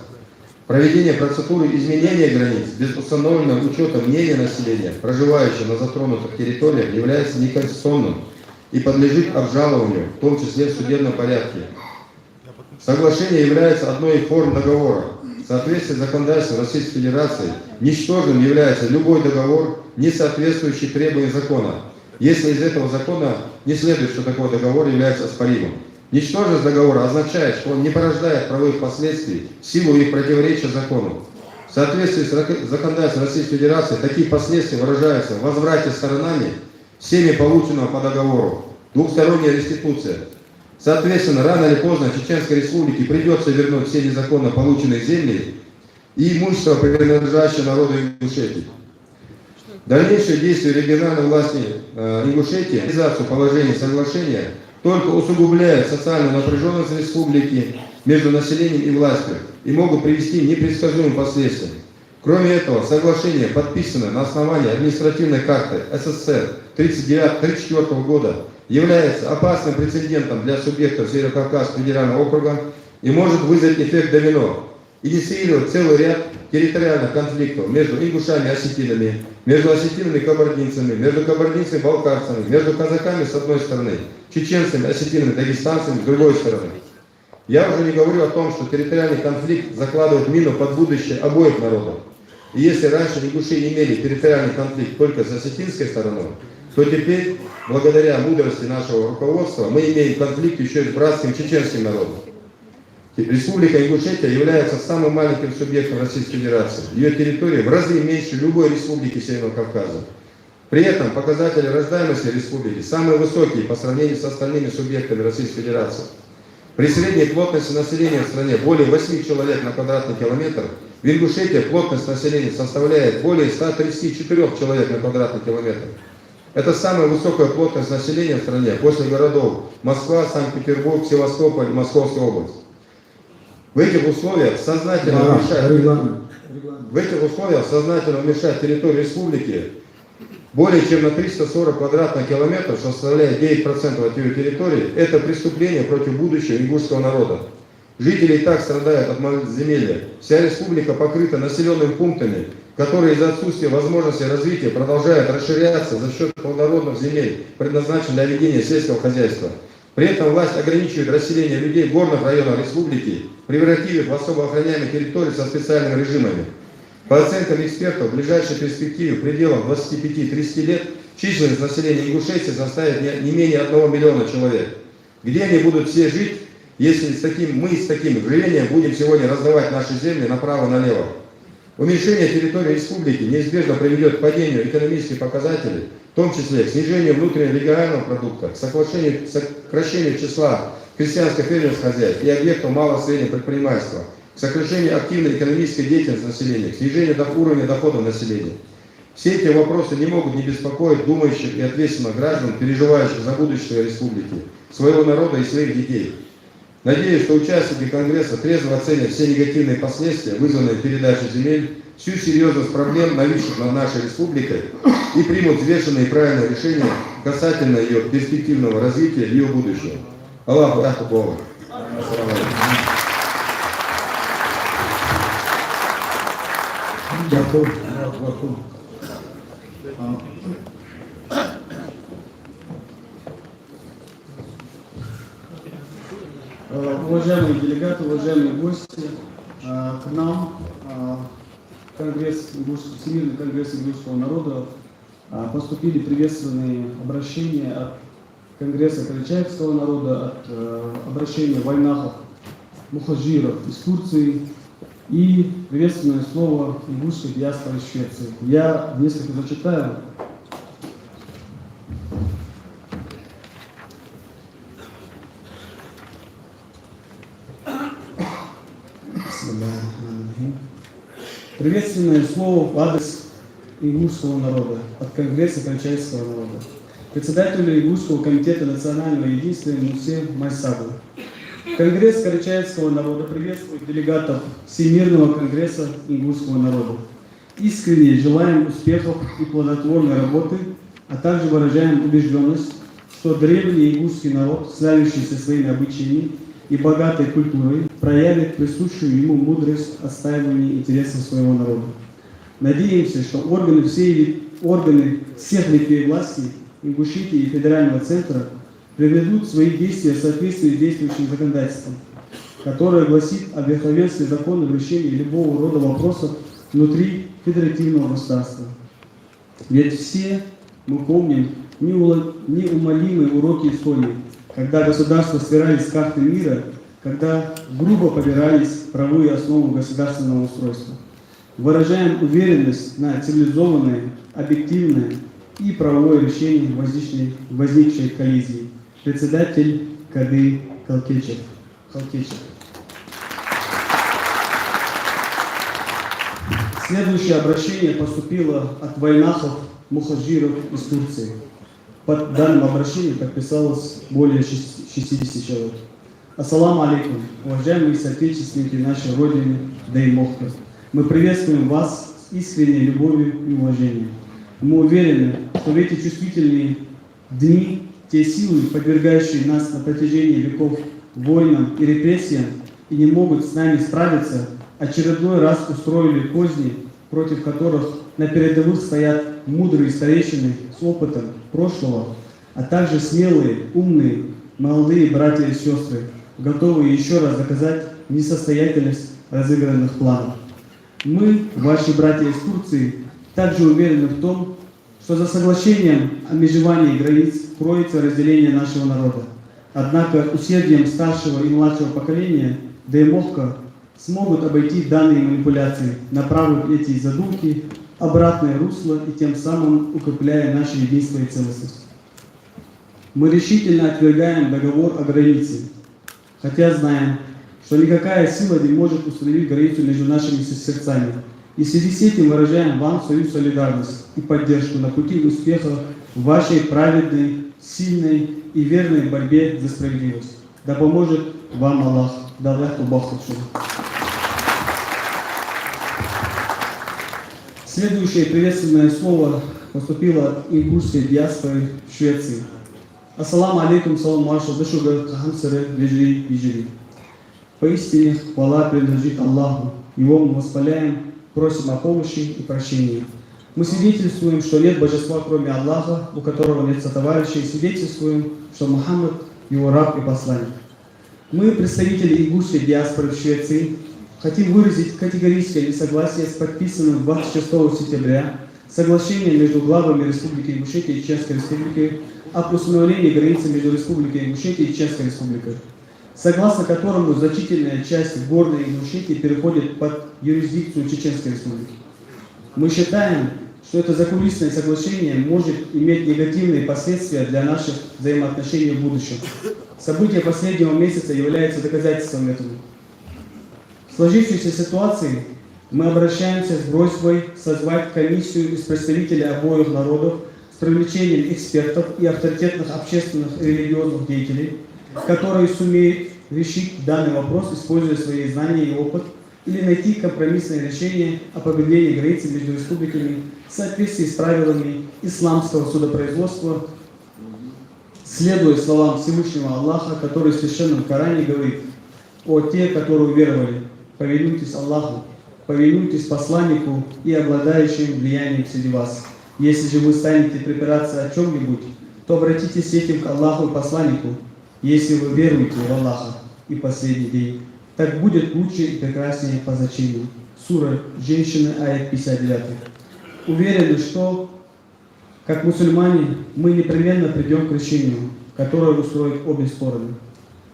Проведение процедуры изменения границ без установленного учета мнения населения, проживающего на затронутых территориях, является неконституционным и подлежит обжалованию, в том числе в судебном порядке. Соглашение является одной из форм договора. В соответствии с законодательством Российской Федерации ничтожным является любой договор, не соответствующий требованиям закона, если из этого закона не следует, что такой договор является оспоримым. Ничтожность договора означает, что он не порождает правовых последствий в силу их противоречия закону. В соответствии с законодательством Российской Федерации такие последствия выражаются в возврате сторонами всеми полученного по договору, двухсторонняя реституция. Соответственно, рано или поздно Чеченской Республике придется вернуть все незаконно полученные земли и имущество, принадлежащее народу Ингушетии. Дальнейшие действия региональной власти Ингушетии, реализацию положений соглашения только усугубляют социальную напряженность республики между населением и властью и могут привести к непредсказуемым последствиям. Кроме этого, соглашение подписано на основании административной карты СССР 1934 года, является опасным прецедентом для субъектов Северо-Кавказского федерального округа и может вызвать эффект домино, инициировать целый ряд территориальных конфликтов между ингушами и осетинами, между осетинами и кабардинцами, между кабардинцами и балкарцами, между казаками с одной стороны, чеченцами, осетинами, дагестанцами с другой стороны. Я уже не говорю о том, что территориальный конфликт закладывает мину под будущее обоих народов. И если раньше ингуши имели территориальный конфликт только с осетинской стороной, то теперь, благодаря мудрости нашего руководства, мы имеем конфликт еще и с братским чеченским народом. Республика Ингушетия является самым маленьким субъектом Российской Федерации. Ее территория в разы меньше любой республики Северного Кавказа. При этом показатели рождаемости республики самые высокие по сравнению с остальными субъектами Российской Федерации. При средней плотности населения в стране более 8 человек на квадратный километр, в Ингушетии плотность населения составляет более 134 человек на квадратный километр. Это самая высокая плотность населения в стране после городов Москва, Санкт-Петербург, Севастополь, Московская область. В этих условиях сознательно уменьшать территорию республики более чем на 340 квадратных километров, что составляет 9% от ее территории, это преступление против будущего ингушского народа. Жители и так страдают от малоземелья. Вся республика покрыта населенными пунктами, которые из-за отсутствия возможности развития продолжают расширяться за счет плодородных земель, предназначенных для ведения сельского хозяйства. При этом власть ограничивает расселение людей в горных районах республики, превратив их в особо охраняемые территории со специальными режимами. По оценкам экспертов, в ближайшей перспективе в пределах 25-30 лет численность населения Ингушетии составит не менее 1 миллиона человек. Где они будут все жить, если мы с таким рвением будем сегодня раздавать наши земли направо-налево? Уменьшение территории республики неизбежно приведет к падению экономических показателей, в том числе к снижению внутреннего регионального продукта, к сокращению числа крестьянско-фермерских хозяйств и объектов малого и среднего предпринимательства, к сокращению активной экономической деятельности населения, к снижению уровня доходов населения. Все эти вопросы не могут не беспокоить думающих и ответственных граждан, переживающих за будущее республики, своего народа и своих детей. Надеюсь, что участники Конгресса трезво оценят все негативные последствия, вызванные передачей земель всю серьезность проблем, нависших над нашей республикой, и примут взвешенные и правильные решения касательно ее перспективного развития и ее будущего. Аллаху Акбар. Дякую. Уважаемые делегаты, уважаемые гости, к нам Всемирный конгресс ингушского народа поступили приветственные обращения от Конгресса карачаевского народа, от обращения вайнахов, мухаджиров из Турции и приветственное слово ингушской диаспоры из Швеции. Я несколько зачитаю. Приветственное слово в адрес ингушского народа от Конгресса карачаевского народа. Председателю Ингушского комитета национального единства Мусе Майсаду. Конгресс карачаевского народа приветствует делегатов Всемирного конгресса ингушского народа. Искренне желаем успехов и плодотворной работы, а также выражаем убежденность, что древний ингушский народ, славящийся своими обычаями и богатой культурой, проявит присущую ему мудрость отстаивания интересов своего народа. Надеемся, что органы всех ветвей власти Ингушетии и Федерального центра приведут свои действия в соответствии с действующим законодательством, которое гласит о верховенстве закона в решении любого рода вопросов внутри федеративного государства. Ведь все мы помним неумолимые уроки истории, когда государства стирались с карты мира, когда грубо побирались правовые основы государственного устройства. Выражаем уверенность на цивилизованное, объективное и правовое решение возникшей коллизии. Председатель Кады Халкечев. Следующее обращение поступило от вайнахов мухаджиров из Турции. Под данным обращением подписалось более 60 человек. Ассаламу алейкум, уважаемые соотечественники нашей Родины Деймохта. Мы приветствуем вас с искренней любовью и уважением. Мы уверены, что в эти чувствительные дни те силы, подвергающие нас на протяжении веков войнам и репрессиям и не могут с нами справиться, очередной раз устроили козни, против которых на передовых стоят мудрые старейшины с опытом прошлого, а также смелые, умные, молодые братья и сестры, готовые еще раз доказать несостоятельность разыгранных планов. Мы, ваши братья из Турции, также уверены в том, что за соглашением о межевании границ кроется разделение нашего народа. Однако усердием старшего и младшего поколения Деймохка смогут обойти данные манипуляции, направив эти задумки в обратное русло и тем самым укрепляя наше единство и целостность. Мы решительно отвергаем договор о границе, хотя знаем, что никакая сила не может установить границу между нашими сердцами. И в связи с этим выражаем вам свою солидарность и поддержку на пути успеха в вашей праведной, сильной и верной борьбе за справедливость. Да поможет вам Аллах. Да Аллах Бахтачу. Следующее приветственное слово поступило от ингушской диаспоры в Швеции. Ассаламу алейкум, салам машу, дашуга, хахамсары, вежри, вежри. Поистине, хвала принадлежит Аллаху. Его мы воспаляем, просим о помощи и прощении. Мы свидетельствуем, что нет божества, кроме Аллаха, у которого нет сотоварища, и свидетельствуем, что Мухаммад – его раб и посланник. Мы, представители ингушской диаспоры в Швеции, хотим выразить категорическое несогласие с подписанным 26 сентября соглашением между главами Республики Ингушетия и Чешской Республики об установлении границы между Республикой Ингушетия и Чешской Республикой, согласно которому значительная часть горной Ингушетии переходит под юрисдикцию Чеченской Республики. Мы считаем, что это закулисное соглашение может иметь негативные последствия для наших взаимоотношений в будущем. События последнего месяца являются доказательством этому. В сложившейся ситуации мы обращаемся с просьбой созвать комиссию из представителей обоих народов с привлечением экспертов и авторитетных общественных и религиозных деятелей, которые сумеют решить данный вопрос, используя свои знания и опыт или найти компромиссное решение о поглощении границы между республиками в соответствии с правилами исламского судопроизводства, следуя словам Всевышнего Аллаха, который в Священном Коране говорит: «О те, которые уверовали, повинуйтесь Аллаху, повинуйтесь посланнику и обладающим влиянием среди вас. Если же вы станете припираться о чем-нибудь, то обратитесь с этим к Аллаху и посланнику, если вы веруете в Аллаха и последний день. Так будет лучше и прекраснее по значению». Сура «Женщины», аят 59. Уверены, что, как мусульмане, мы непременно придем к решению, которое устроит обе стороны.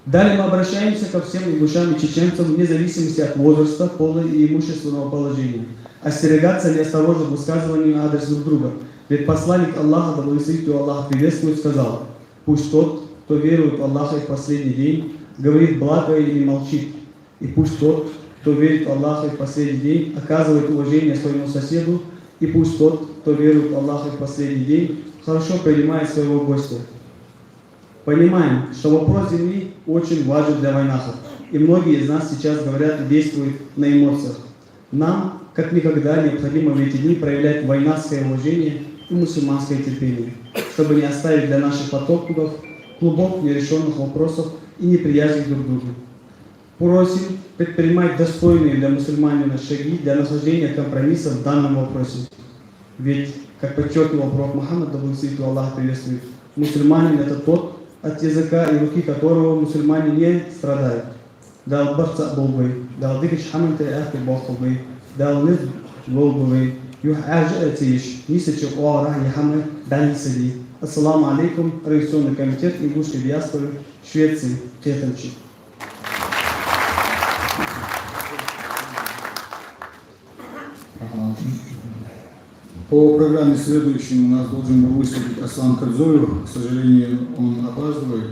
Далее мы обращаемся ко всем ингушам и чеченцам вне зависимости от возраста, пола и имущественного положения. Остерегаться неосторожных высказываний на адрес друг друга. Ведь посланник Аллаха, да благословит его Аллах приветствует, сказал: «Пусть тот, кто верует в Аллаха и в последний день, говорит благо или молчит. И пусть тот, кто верит в Аллаха и в последний день, оказывает уважение своему соседу. И пусть тот, кто верует в Аллаха и в последний день, хорошо принимает своего гостя». Понимаем, что вопрос земли очень важен для вайнахов, и многие из нас сейчас говорят и действуют на эмоциях. Нам, как никогда, необходимо в эти дни проявлять вайнахское уважение и мусульманское терпение, чтобы не оставить для наших потомков клубок нерешенных вопросов и неприязни друг к другу. Просим предпринимать достойные для мусульманина шаги для нахождения компромисса в данном вопросе. Ведь, как подчеркивал пророк Мухаммад, да благословит его Аллах приветствует, мусульманин — это тот, от языка и руки которого мусульмане не страдают. Дал барца болбы, дал дикиш хаманте ахты болбы, дал нид болбы, юх ажатиш, нисачу оара яхамы дани сади. Ассаламу алейкум, Революционный комитет ингушской диаспоры Швеции, Кетенчи. По программе следующей у нас должен был выступить Аслан Кадзоев. К сожалению, он опаздывает.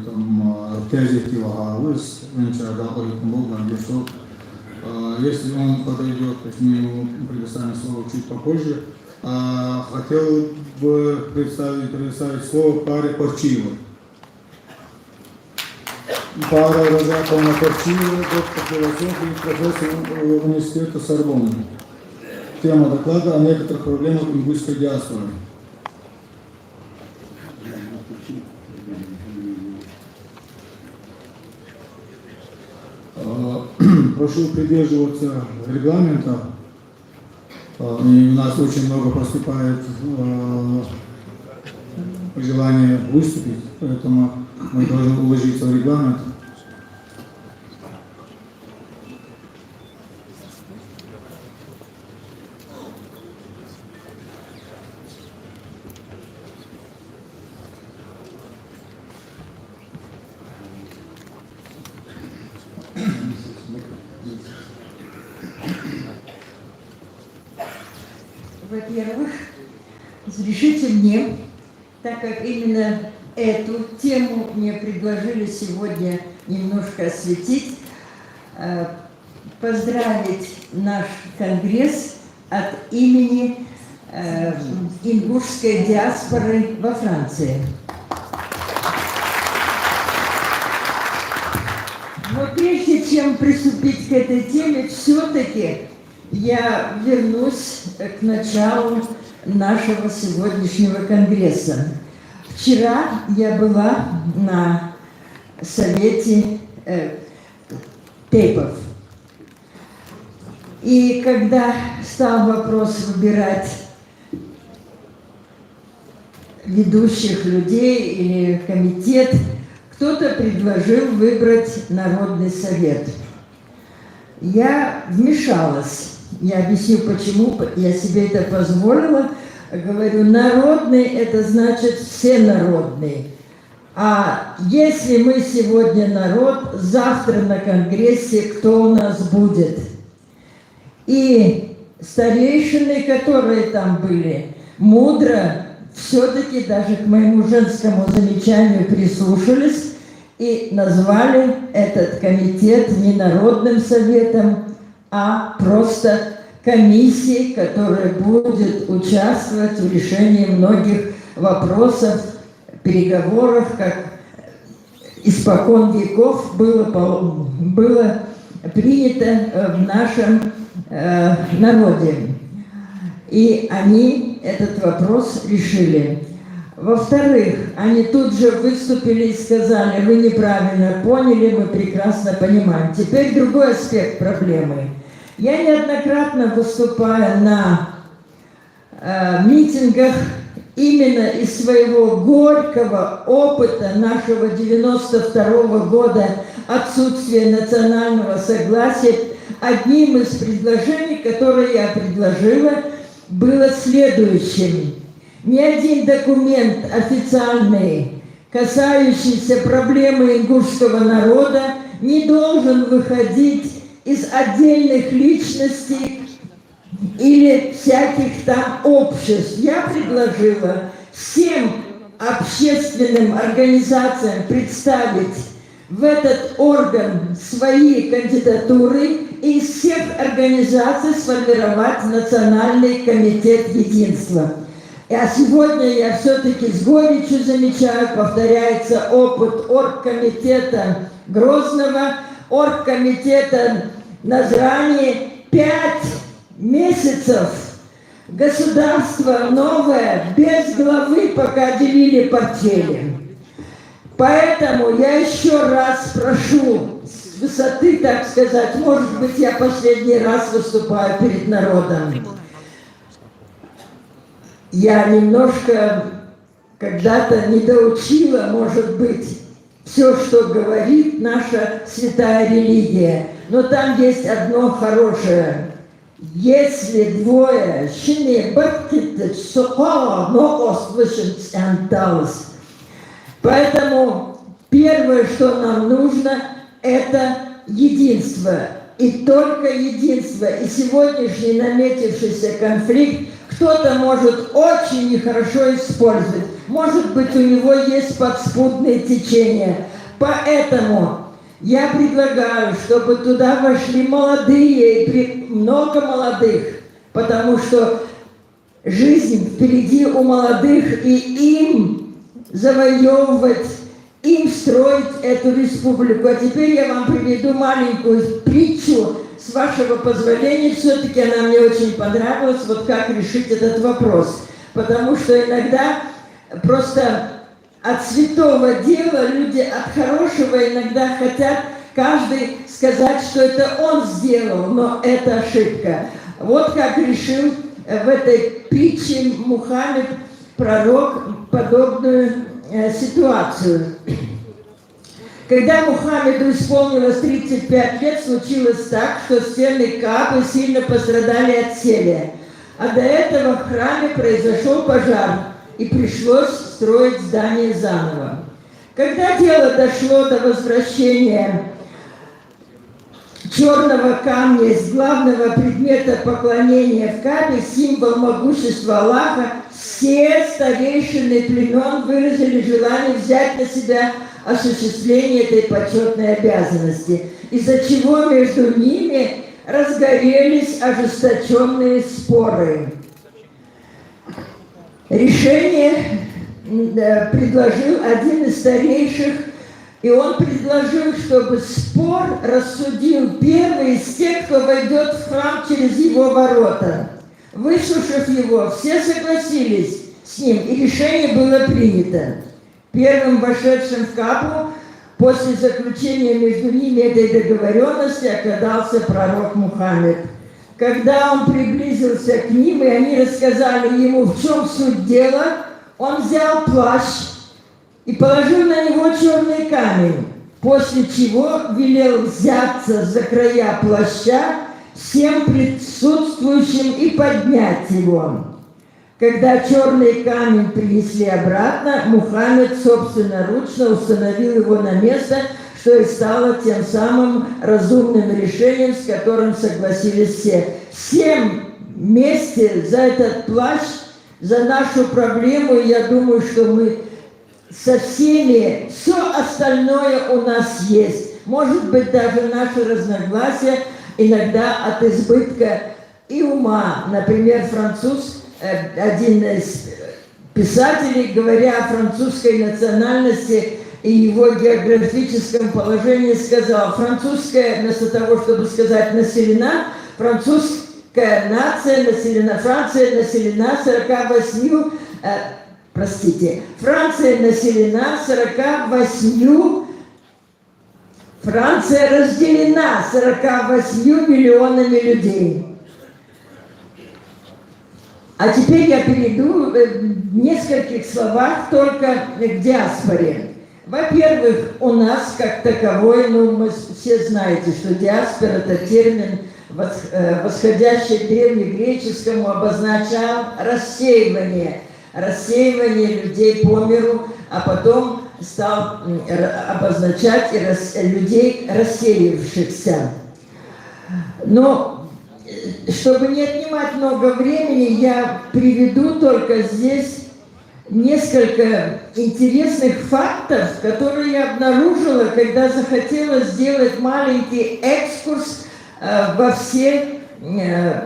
Если он подойдет, то есть мы ему предоставим слово чуть попозже. Хотел бы предоставить слово паре Порчиевой. Пара Розаковна Порчиева, доктор философии, профессор университета Сорбонны. Тема доклада о некоторых проблемах ингушской диаспоры. Прошу придерживаться регламента. И у нас очень много поступает желание выступить, поэтому мы должны уложиться в регламент. Во-первых, разрешите мне, так как именно эту тему мне предложили сегодня немножко осветить, поздравить наш конгресс от имени ингушской диаспоры во Франции. Но прежде чем приступить к этой теме, все-таки я вернусь к началу нашего сегодняшнего конгресса. Вчера я была на совете ТЭПов. И когда стал вопрос выбирать ведущих людей или комитет, кто-то предложил выбрать Народный совет. Я вмешалась. Я объясню, почему я себе это позволила. Говорю, народный – это значит всенародный. А если мы сегодня народ, завтра на конгрессе кто у нас будет? И старейшины, которые там были, мудро все-таки даже к моему женскому замечанию прислушались и назвали этот комитет не Народным советом, а просто комиссией, которая будет участвовать в решении многих вопросов, переговоров, как испокон веков было принято в нашем народе. И они этот вопрос решили. Во-вторых, они тут же выступили и сказали: вы неправильно поняли, мы прекрасно понимаем. Теперь другой аспект проблемы. Я неоднократно выступаю на митингах именно из своего горького опыта нашего 92-го года отсутствия национального согласия. Одним из предложений, которые я предложила, было следующим. Ни один документ официальный, касающийся проблемы ингушского народа, не должен выходить из отдельных личностей или всяких там обществ. Я предложила всем общественным организациям представить в этот орган свои кандидатуры и из всех организаций сформировать Национальный комитет единства. А сегодня я все-таки с горечью замечаю, повторяется опыт оргкомитета Грозного, оргкомитета Назрани. 5 месяцев государство новое, без главы, пока делили портфели. Поэтому я еще раз прошу, с высоты, так сказать, может быть, я последний раз выступаю перед народом. Я немножко когда-то недоучила, может быть, все, что говорит наша святая религия. Но там есть одно хорошее. Если двое Поэтому первое, что нам нужно, это единство. И только единство. И сегодняшний наметившийся конфликт кто-то может очень нехорошо использовать. Может быть, у него есть подспудные течения. Поэтому я предлагаю, чтобы туда вошли молодые, и много молодых, потому что жизнь впереди у молодых, и им завоевывать, им строить эту республику. А теперь я вам приведу маленькую притчу, с вашего позволения. Все-таки она мне очень понравилась, вот как решить этот вопрос. Потому что иногда просто от святого дела люди от хорошего иногда хотят каждый сказать, что это он сделал, но это ошибка. Вот как решил в этой притче Мухаммед, пророк, подобную ситуацию. Когда Мухаммеду исполнилось 35 лет, случилось так, что стены Каабы сильно пострадали от селия. А до этого в храме произошел пожар, и пришлось строить здание заново. Когда дело дошло до возвращения черного камня из главного предмета поклонения в Каабе, символ могущества Аллаха, все старейшины племен выразили желание взять на себя осуществление этой почетной обязанности, из-за чего между ними разгорелись ожесточенные споры. Решение предложил один из старейших, и он предложил, чтобы спор рассудил первый из тех, кто войдет в храм через его ворота. Выслушав его, все согласились с ним, и решение было принято. Первым вошедшим в Каабу после заключения между ними этой договоренности оказался пророк Мухаммед. Когда он приблизился к ним, и они рассказали ему, в чем суть дела, он взял плащ и положил на него черный камень, после чего велел взяться за края плаща всем присутствующим и поднять его. Когда черный камень принесли обратно, Мухаммед собственноручно установил его на место, что и стало тем самым разумным решением, с которым согласились все. Всем вместе за этот плащ, за нашу проблему, я думаю, что мы со всеми, все остальное у нас есть. Может быть, даже наши разногласия иногда от избытка и ума. Например, француз, один из писателей, говоря о французской национальности, и его географическом положении сказал: французская, вместо того, чтобы сказать населена, французская нация населена, Франция населена 48, Франция населена 48, Франция разделена 48 миллионами людей. А теперь я перейду в нескольких словах только к диаспоре. Во-первых, у нас как таковой, мы все знаете, что диаспора – это термин, восходящий к древнегреческому, обозначал рассеивание людей по миру, а потом стал обозначать людей, рассеявшихся. Но чтобы не отнимать много времени, я приведу только здесь несколько интересных фактов, которые я обнаружила, когда захотела сделать маленький экскурс во все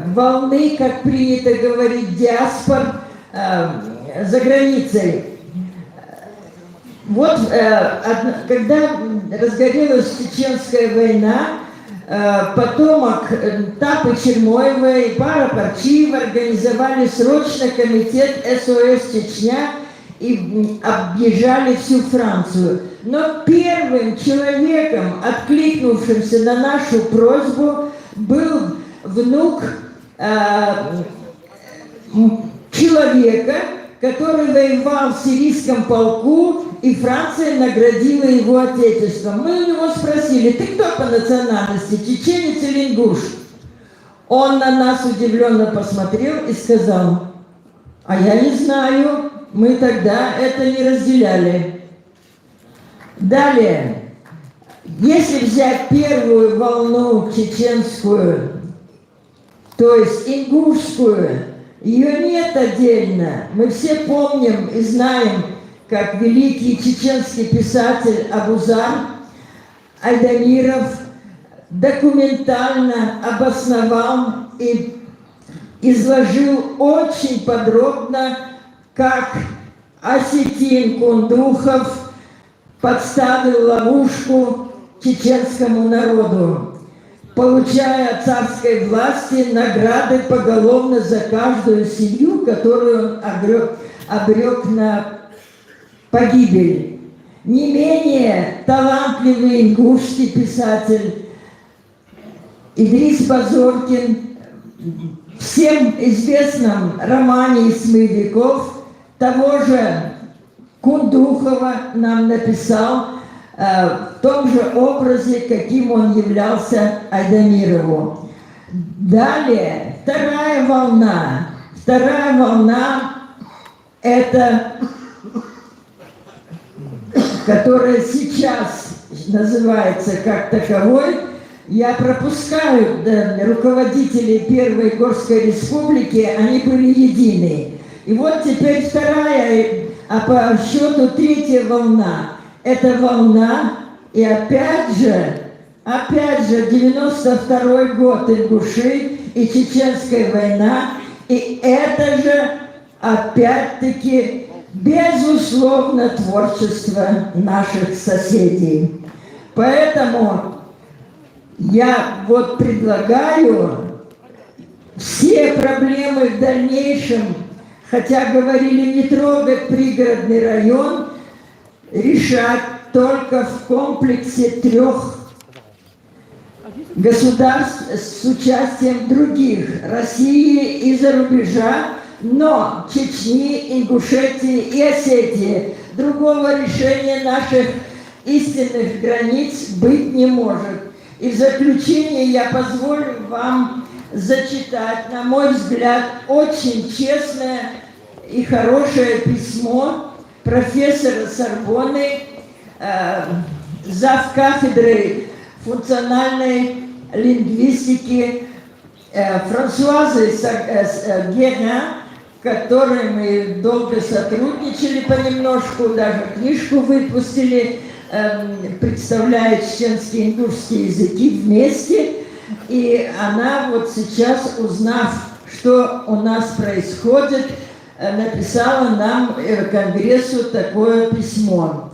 волны, как принято говорить, диаспор за границей. Вот когда разгорелась Чеченская война, потомок Тапы Чермоевой и Пара Парчиева организовали срочно комитет СОС Чечня и объезжали всю Францию. Но первым человеком, откликнувшимся на нашу просьбу, был внук человека, который воевал в сирийском полку, и Франция наградила его отечеством. Мы у него спросили: ты кто по национальности, чеченец или ингуш? Он на нас удивленно посмотрел и сказал: а я не знаю, мы тогда это не разделяли. Далее, если взять первую волну чеченскую, то есть ингушскую, ее нет отдельно. Мы все помним и знаем, как великий чеченский писатель Абузар Айдамиров документально обосновал и изложил очень подробно, как Осетин Кундухов подставил ловушку чеченскому народу, получая от царской власти награды поголовно за каждую семью, которую он обрек на погибель. Не менее талантливый ингушский писатель Идрис Базоркин в всем известном романе «Исмаиликов» того же Кундухова нам написал в том же образе, каким он являлся Айдамирову. Далее, вторая волна – это, которая сейчас называется как таковой. Я пропускаю руководителей Первой Горской Республики, они были едины. И вот теперь вторая, а по счету третья волна. Это волна, и опять же, 92-й год ингуши и Чеченская война, и это же, опять-таки, безусловно, творчество наших соседей. Поэтому я вот предлагаю все проблемы в дальнейшем, хотя говорили не трогать пригородный район, решать только в комплексе 3 государств с участием других, России и за рубежа, но Чечни, Ингушетии и Осетии. Другого решения наших истинных границ быть не может. И в заключение я позволю вам зачитать, на мой взгляд, очень честное и хорошее письмо профессора Сорбонны, завкафедры функциональной лингвистики Франсуазы Герна, которой мы долго сотрудничали понемножку, даже книжку выпустили, представляя чеченские и ингушские языки вместе. И она вот сейчас, узнав, что у нас происходит, написала нам, Конгрессу, такое письмо.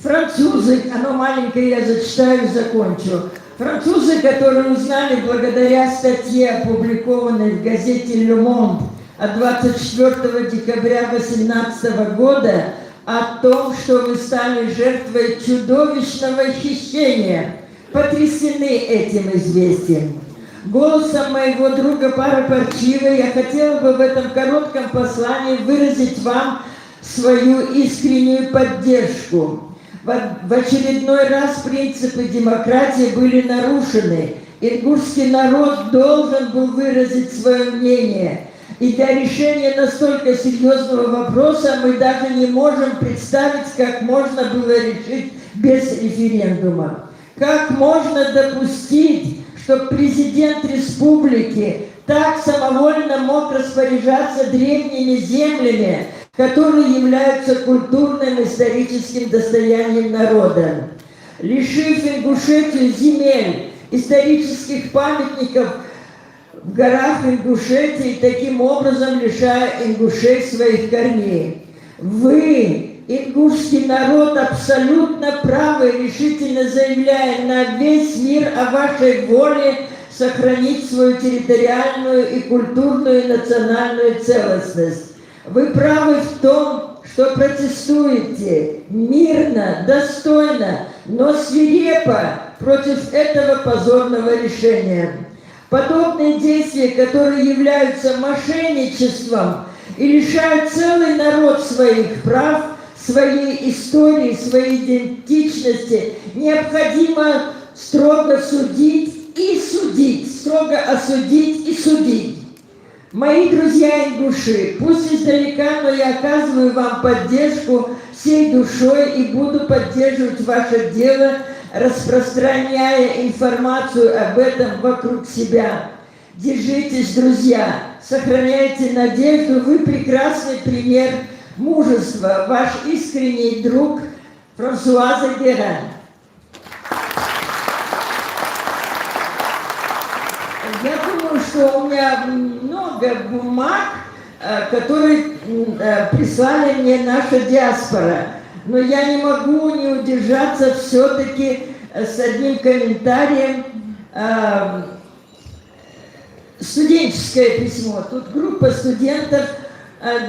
Французы, оно маленькое, я зачитаю и закончу. Французы, которые узнали благодаря статье, опубликованной в газете «Le Monde» от 24 декабря 2018 года, о том, что вы стали жертвой чудовищного хищения, потрясены этим известием. Голосом моего друга Пары Парчива я хотела бы в этом коротком послании выразить вам свою искреннюю поддержку. В очередной раз принципы демократии были нарушены. Ингушский народ должен был выразить свое мнение. И для решения настолько серьезного вопроса мы даже не можем представить, как можно было решить без референдума. Как можно допустить, чтобы президент республики так самовольно мог распоряжаться древними землями, которые являются культурным и историческим достоянием народа. Лишив Ингушетию земель, исторических памятников в горах Ингушетии, таким образом лишая ингушей своих корней. Вы, ингушский народ, абсолютно правы, решительно заявляя на весь мир о вашей воле сохранить свою территориальную и культурную и национальную целостность. Вы правы в том, что протестуете мирно, достойно, но свирепо против этого позорного решения. Подобные действия, которые являются мошенничеством и лишают целый народ своих прав, своей истории, своей идентичности, необходимо строго судить и судить, строго осудить и судить. Мои друзья ингуши, пусть издалека, но я оказываю вам поддержку всей душой и буду поддерживать ваше дело, распространяя информацию об этом вокруг себя. Держитесь, друзья, сохраняйте надежду, вы прекрасный пример мужества, ваш искренний друг Франсуаза Геран. Я думаю, что у меня много бумаг, которые прислали мне наша диаспора. Но я не могу не удержаться все-таки с одним комментарием. Студенческое письмо. Тут группа студентов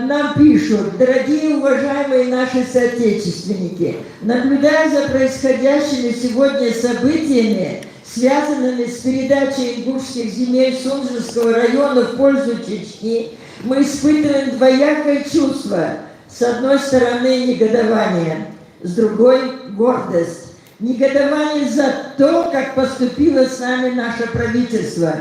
нам пишут: дорогие уважаемые наши соотечественники, наблюдая за происходящими сегодня событиями, связанными с передачей ингушских земель Сунжинского района в пользу Чечни, мы испытываем двоякое чувство. С одной стороны негодование, с другой гордость. Негодование за то, как поступило с нами наше правительство,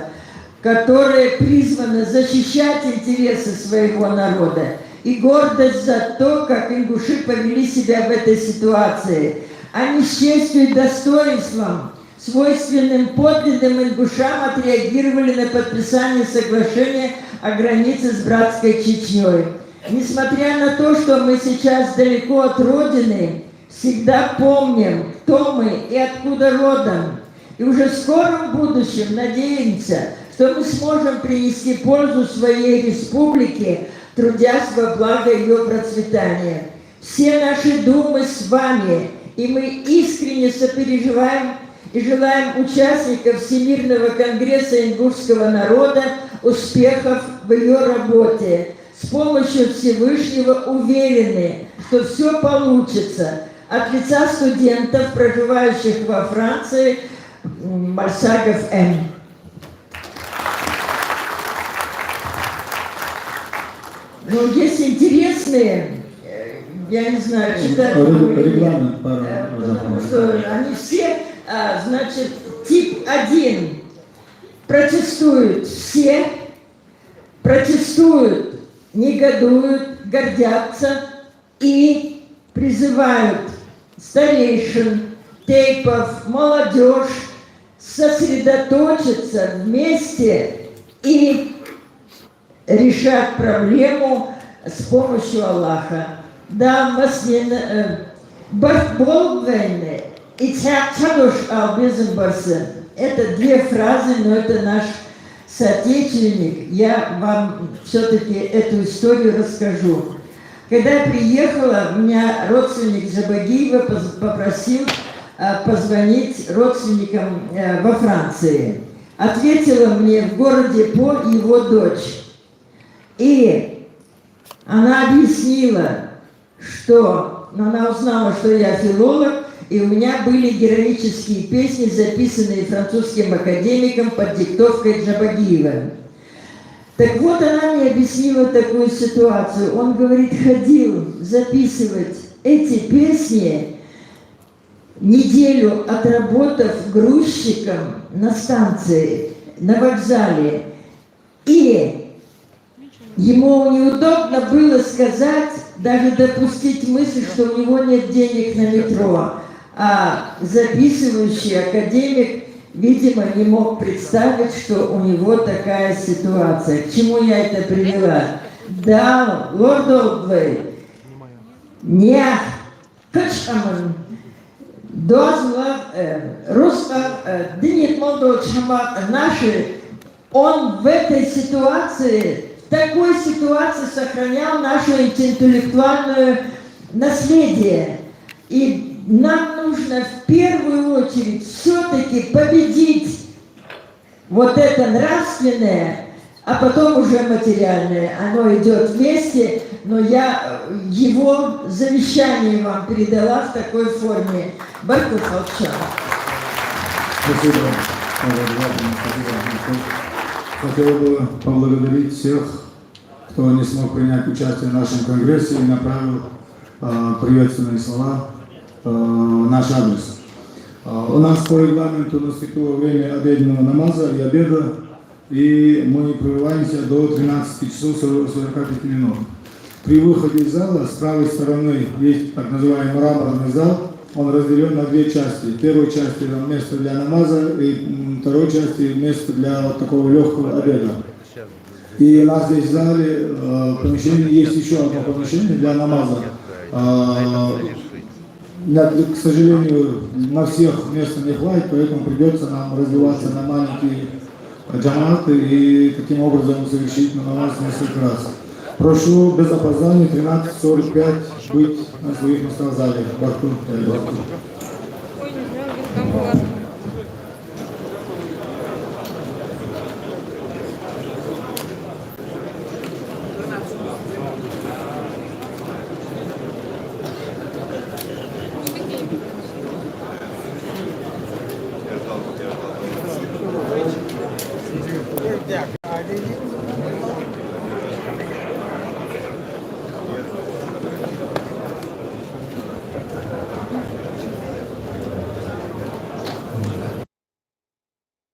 которое призвано защищать интересы своего народа, и гордость за то, как ингуши повели себя в этой ситуации. Они с честью и достоинством, свойственным подлинным ингушам, отреагировали на подписание соглашения о границе с братской Чечней. Несмотря на то, что мы сейчас далеко от Родины, всегда помним, кто мы и откуда родом. И уже в скором будущем надеемся, что мы сможем принести пользу своей республике, трудясь во благо ее процветания. Все наши думы с вами, и мы искренне сопереживаем и желаем участникам Всемирного конгресса ингушского народа успехов в ее работе. С помощью Всевышнего уверены, что все получится. От лица студентов, проживающих во Франции, Марсагов М. Но есть интересные, я не знаю, читать, Регламент, потому что они все, значит, тип 1 протестуют все, протестуют, негодуют, гордятся и призывают старейшин, тейпов, молодежь сосредоточиться вместе и решать проблему с помощью Аллаха. Да, это две фразы, но это наш соотечественник. Я вам все-таки эту историю расскажу. Когда я приехала, меня родственник Джабагиева попросил позвонить родственникам во Франции. Ответила мне в городе По его дочь. И она объяснила, что она узнала, что я филолог, и у меня были героические песни, записанные французским академиком под диктовкой Джабагиева. Так вот, она мне объяснила такую ситуацию. Он, говорит, ходил записывать эти песни, неделю отработав грузчиком на станции, на вокзале. И ему неудобно было сказать, даже допустить мысль, что у него нет денег на метро. А записывающий академик, видимо, не мог представить, что у него такая ситуация. К чему я это привела? Да, лорд Олдвей, не качаман, дозла, руска, динит молдот шамат, наши, он в этой ситуации, в такой ситуации сохранял наше интеллектуальное наследие. И нам нужно в первую очередь все-таки победить вот это нравственное, а потом уже материальное. Оно идет вместе, но я его завещание вам передала в такой форме. Барков Алчан. Спасибо. Хотел бы поблагодарить всех, кто не смог принять участие в нашем конгрессе и направил приветственные слова в наш адрес. У нас по регламенту наступило время обеденного намаза и обеда, и мы прерываемся до 13 часов 45 минут. При выходе из зала с правой стороны есть так называемый мраморный зал. Он разделен на две части. В первой части место для намаза, и второй части место для вот такого легкого обеда. И у нас здесь в зале помещение, есть еще одно помещение для намаза. К сожалению, на всех места не хватит, поэтому придется нам разбиваться на маленькие джаматы и таким образом совершить намаз несколько раз. Прошу без опоздания 13:45 быть на своих местах в зале. Барку. Дякую.